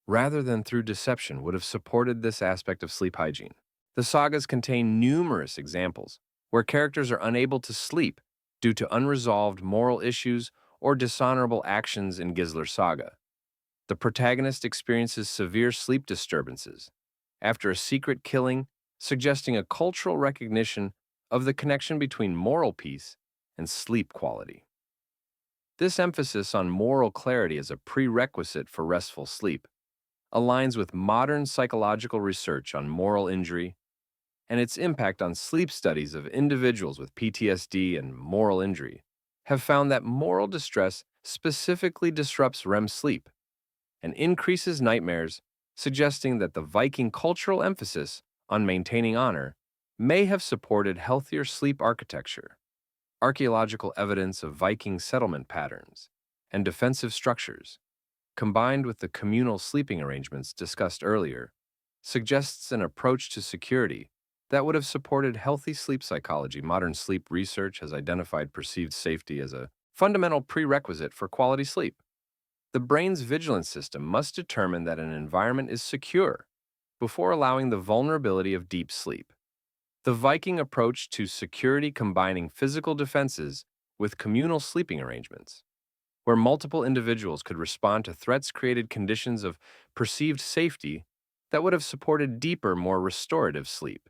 rather than through deception would have supported this aspect of sleep hygiene. The sagas contain numerous examples where characters are unable to sleep due to unresolved moral issues or dishonorable actions in Gisler's saga. The protagonist experiences severe sleep disturbances after a secret killing, suggesting a cultural recognition of the connection between moral peace and sleep quality. This emphasis on moral clarity as a prerequisite for restful sleep aligns with modern psychological research on moral injury and its impact on sleep. Studies of individuals with PTSD and moral injury have found that moral distress specifically disrupts REM sleep and increases nightmares, suggesting that the Viking cultural emphasis on maintaining honor may have supported healthier sleep architecture. Archaeological evidence of Viking settlement patterns and defensive structures, combined with the communal sleeping arrangements discussed earlier, suggests an approach to security that would have supported healthy sleep psychology. Modern sleep research has identified perceived safety as a fundamental prerequisite for quality sleep. The brain's vigilance system must determine that an environment is secure before allowing the vulnerability of deep sleep. The Viking approach to security combining physical defenses with communal sleeping arrangements, where multiple individuals could respond to threats, created conditions of perceived safety that would have supported deeper, more restorative sleep.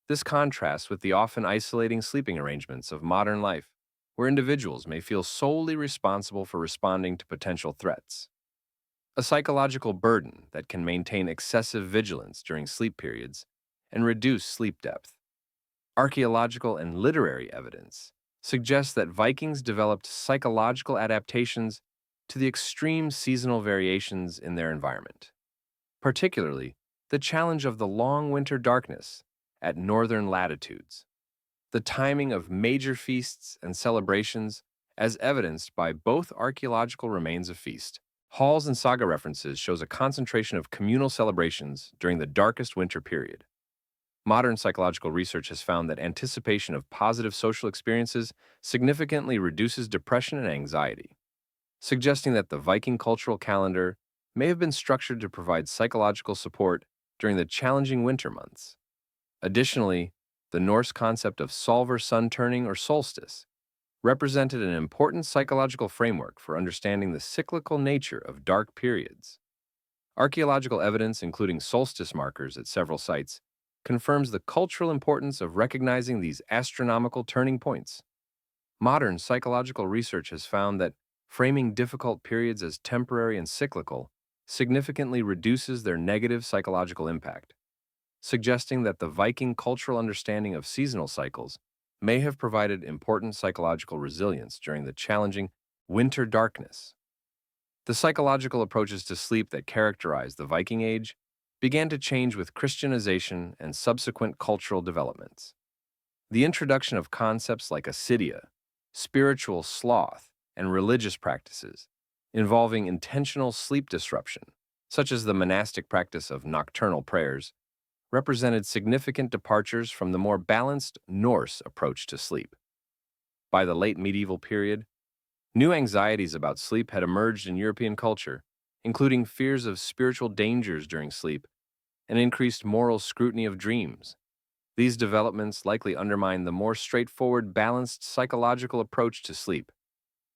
This contrasts with the often isolating sleeping arrangements of modern life, where individuals may feel solely responsible for responding to potential threats. A psychological burden that can maintain excessive vigilance during sleep periods and reduce sleep depth. Archaeological and literary evidence suggests that Vikings developed psychological adaptations to the extreme seasonal variations in their environment, particularly the challenge of the long winter darkness at northern latitudes, the timing of major feasts and celebrations as evidenced by both archaeological remains of feast, halls and saga references shows a concentration of communal celebrations during the darkest winter period. Modern psychological research has found that anticipation of positive social experiences significantly reduces depression and anxiety, suggesting that the Viking cultural calendar may have been structured to provide psychological support during the challenging winter months. Additionally, the Norse concept of solver sun turning or solstice represented an important psychological framework for understanding the cyclical nature of dark periods. Archaeological evidence, including solstice markers at several sites, confirms the cultural importance of recognizing these astronomical turning points. Modern psychological research has found that framing difficult periods as temporary and cyclical significantly reduces their negative psychological impact, suggesting that the Viking cultural understanding of seasonal cycles may have provided important psychological resilience during the challenging winter darkness. The psychological approaches to sleep that characterized the Viking Age began to change with Christianization and subsequent cultural developments. The introduction of concepts like acedia, spiritual sloth, and religious practices involving intentional sleep disruption, such as the monastic practice of nocturnal prayers, represented significant departures from the more balanced Norse approach to sleep. By the late medieval period, new anxieties about sleep had emerged in European culture, including fears of spiritual dangers during sleep and increased moral scrutiny of dreams. These developments likely undermine the more straightforward, balanced psychological approach to sleep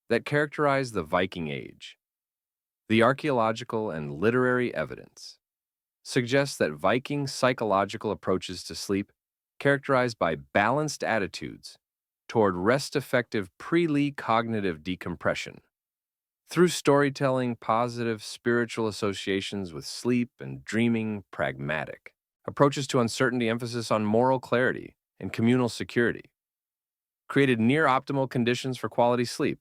that characterized the Viking Age. The archaeological and literary evidence suggests that Viking psychological approaches to sleep, characterized by balanced attitudes toward rest-effective pre-cognitive decompression. Through storytelling, positive spiritual associations with sleep and dreaming, pragmatic approaches to uncertainty, emphasis on moral clarity and communal security, created near-optimal conditions for quality sleep.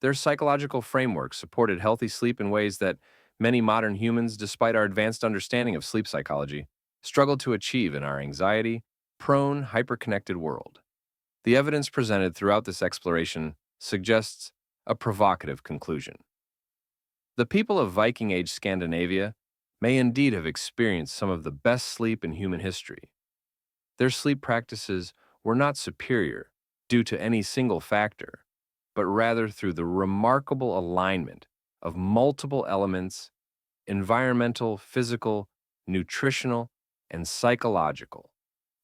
Their psychological framework supported healthy sleep in ways that many modern humans, despite our advanced understanding of sleep psychology, struggle to achieve in our anxiety-prone, hyperconnected world. The evidence presented throughout this exploration suggests a provocative conclusion. The people of Viking Age Scandinavia may indeed have experienced some of the best sleep in human history. Their sleep practices were not superior due to any single factor, but rather through the remarkable alignment of multiple elements: environmental, physical, nutritional, and psychological,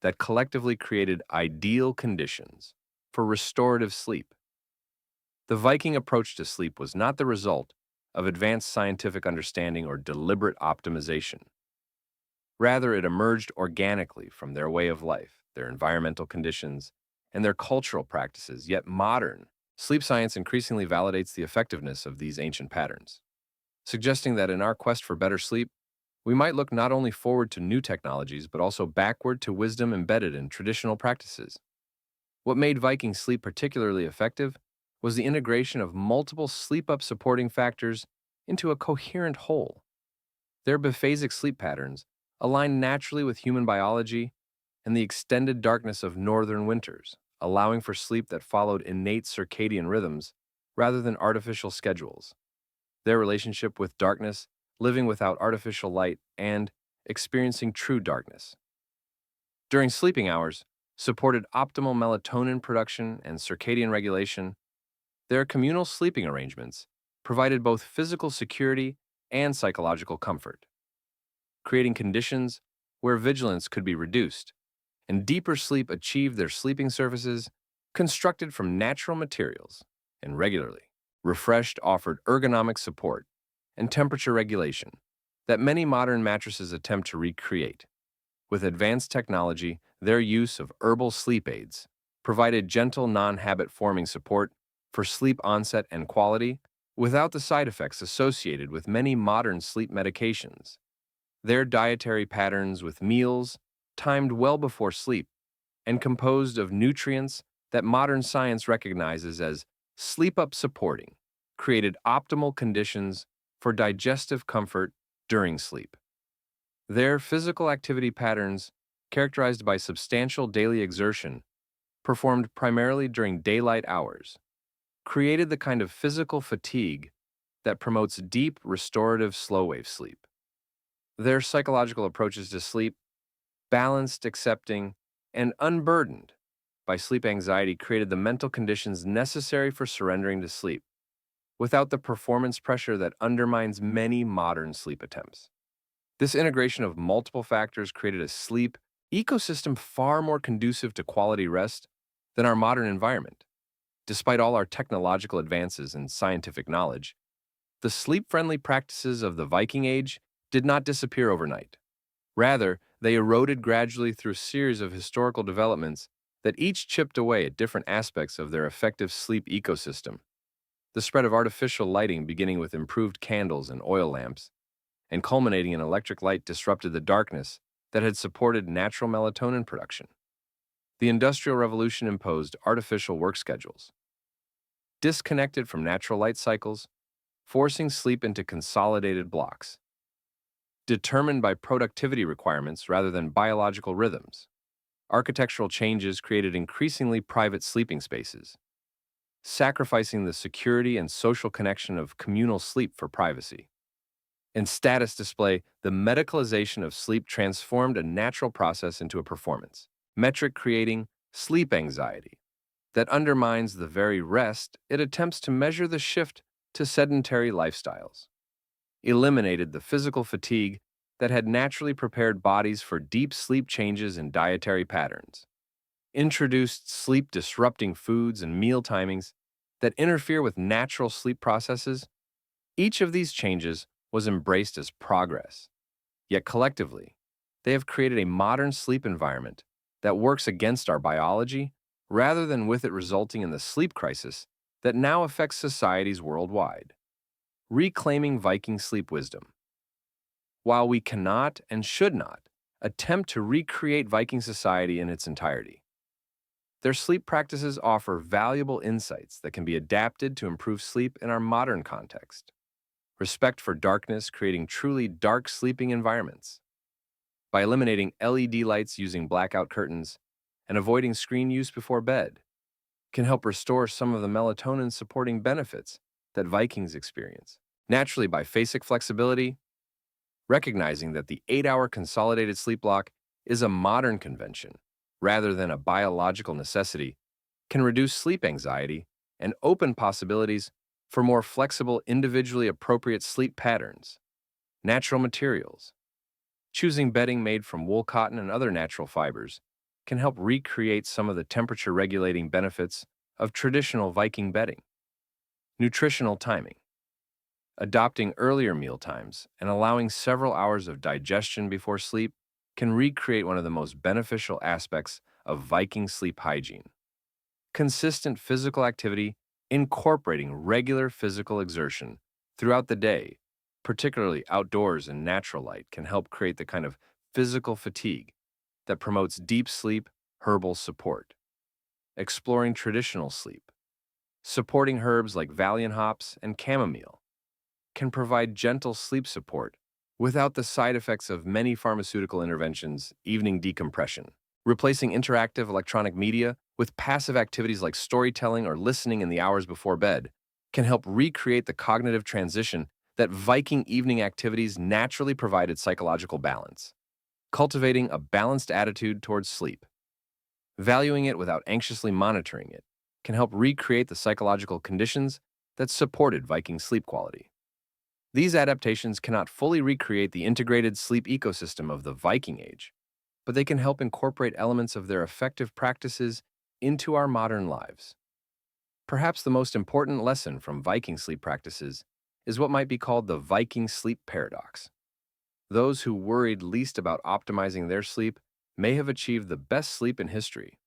that collectively created ideal conditions for restorative sleep. The Viking approach to sleep was not the result of advanced scientific understanding or deliberate optimization. Rather, it emerged organically from their way of life, their environmental conditions, and their cultural practices. Yet modern sleep science increasingly validates the effectiveness of these ancient patterns, suggesting that in our quest for better sleep, we might look not only forward to new technologies, but also backward to wisdom embedded in traditional practices. What made Viking sleep particularly effective was the integration of multiple sleep-up supporting factors into a coherent whole. Their biphasic sleep patterns aligned naturally with human biology and the extended darkness of northern winters, allowing for sleep that followed innate circadian rhythms rather than artificial schedules. Their relationship with darkness, living without artificial light, and experiencing true darkness during sleeping hours, supported optimal melatonin production and circadian regulation. Their communal sleeping arrangements provided both physical security and psychological comfort, creating conditions where vigilance could be reduced and deeper sleep achieved. Their sleeping surfaces, constructed from natural materials and regularly refreshed, offered ergonomic support and temperature regulation that many modern mattresses attempt to recreate. With advanced technology, their use of herbal sleep aids provided gentle, non-habit-forming support for sleep onset and quality without the side effects associated with many modern sleep medications. Their dietary patterns, with meals timed well before sleep and composed of nutrients that modern science recognizes as sleep-up supporting, created optimal conditions for digestive comfort during sleep. Their physical activity patterns, characterized by substantial daily exertion, performed primarily during daylight hours, created the kind of physical fatigue that promotes deep, restorative, slow-wave sleep. Their psychological approaches to sleep, balanced, accepting, and unburdened by sleep anxiety, created the mental conditions necessary for surrendering to sleep, without the performance pressure that undermines many modern sleep attempts. This integration of multiple factors created a sleep ecosystem far more conducive to quality rest than our modern environment. Despite all our technological advances and scientific knowledge, the sleep-friendly practices of the Viking Age did not disappear overnight. Rather, they eroded gradually through a series of historical developments that each chipped away at different aspects of their effective sleep ecosystem. The spread of artificial lighting, beginning with improved candles and oil lamps, and culminating in electric light, disrupted the darkness that had supported natural melatonin production. The Industrial Revolution imposed artificial work schedules, disconnected from natural light cycles, forcing sleep into consolidated blocks, determined by productivity requirements rather than biological rhythms. Architectural changes created increasingly private sleeping spaces, sacrificing the security and social connection of communal sleep for privacy. In status display, the medicalization of sleep transformed a natural process into a performance metric, creating sleep anxiety that undermines the very rest it attempts to measure. The shift to sedentary lifestyles eliminated the physical fatigue that had naturally prepared bodies for deep sleep. Changes in dietary patterns introduced sleep disrupting foods and meal timings that interfere with natural sleep processes. Each of these changes was embraced as progress, yet collectively, they have created a modern sleep environment that works against our biology rather than with it, resulting in the sleep crisis that now affects societies worldwide. Reclaiming Viking sleep wisdom. While we cannot and should not attempt to recreate Viking society in its entirety, their sleep practices offer valuable insights that can be adapted to improve sleep in our modern context. Respect for darkness, creating truly dark sleeping environments. By eliminating LED lights, using blackout curtains, and avoiding screen use before bed, can help restore some of the melatonin supporting benefits that Vikings experience. Naturally, by basic flexibility, recognizing that the 8-hour consolidated sleep block is a modern convention rather than a biological necessity, can reduce sleep anxiety and open possibilities for more flexible, individually appropriate sleep patterns. Natural materials. Choosing bedding made from wool, cotton, and other natural fibers can help recreate some of the temperature regulating benefits of traditional Viking bedding. Nutritional timing. Adopting earlier meal times and allowing several hours of digestion before sleep can recreate one of the most beneficial aspects of Viking sleep hygiene. Consistent physical activity, incorporating regular physical exertion throughout the day, particularly outdoors in natural light, can help create the kind of physical fatigue that promotes deep sleep. Herbal support. Exploring traditional sleep. Supporting herbs like Valiant hops and chamomile can provide gentle sleep support without the side effects of many pharmaceutical interventions. Evening decompression. Replacing interactive electronic media with passive activities like storytelling or listening in the hours before bed can help recreate the cognitive transition that Viking evening activities naturally provided. Psychological balance. Cultivating a balanced attitude towards sleep. Valuing it without anxiously monitoring it can help recreate the psychological conditions that supported Viking sleep quality. These adaptations cannot fully recreate the integrated sleep ecosystem of the Viking Age, but they can help incorporate elements of their effective practices into our modern lives. Perhaps the most important lesson from Viking sleep practices is what might be called the Viking sleep paradox. Those who worried least about optimizing their sleep may have achieved the best sleep in history.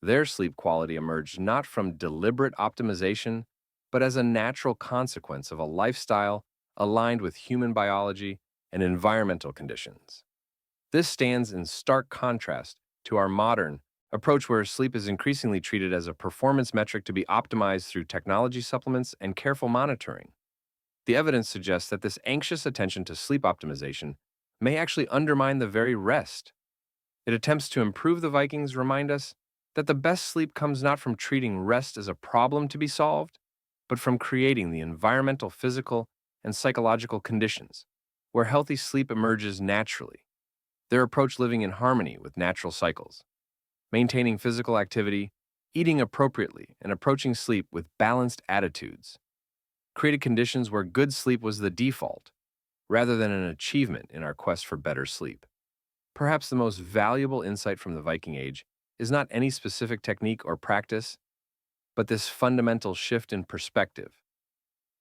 Their sleep quality emerged not from deliberate optimization, but as a natural consequence of a lifestyle aligned with human biology and environmental conditions. This stands in stark contrast to our modern approach, where sleep is increasingly treated as a performance metric to be optimized through technology supplements and careful monitoring. The evidence suggests that this anxious attention to sleep optimization may actually undermine the very rest. It attempts to improve. The Vikings remind us that the best sleep comes not from treating rest as a problem to be solved, but from creating the environmental, physical, and psychological conditions where healthy sleep emerges naturally. Their approach, living in harmony with natural cycles, maintaining physical activity, eating appropriately, and approaching sleep with balanced attitudes, created conditions where good sleep was the default, rather than an achievement in our quest for better sleep. Perhaps the most valuable insight from the Viking Age is not any specific technique or practice, but this fundamental shift in perspective.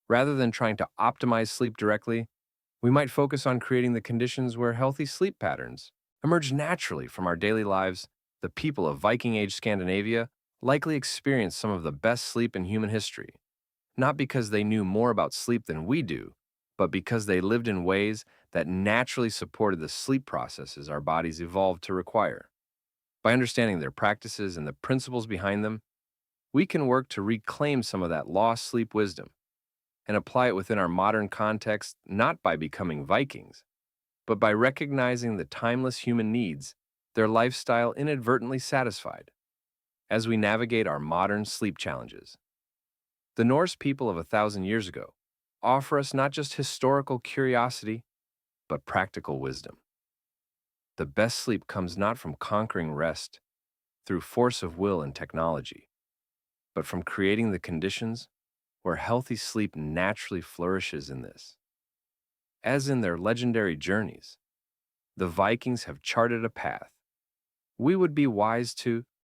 Rather than trying to optimize sleep directly, we might focus on creating the conditions where healthy sleep patterns emerge naturally from our daily lives. The people of Viking Age Scandinavia likely experienced some of the best sleep in human history, not because they knew more about sleep than we do, but because they lived in ways that naturally supported the sleep processes our bodies evolved to require. By understanding their practices and the principles behind them, we can work to reclaim some of that lost sleep wisdom and apply it within our modern context, not by becoming Vikings, but by recognizing the timeless human needs their lifestyle inadvertently satisfied. As we navigate our modern sleep challenges, the Norse people of 1,000 years ago offer us not just historical curiosity, but practical wisdom. The best sleep comes not from conquering rest through force of will and technology, but from creating the conditions where healthy sleep naturally flourishes in this. As in their legendary journeys, the Vikings have charted a path we would be wise to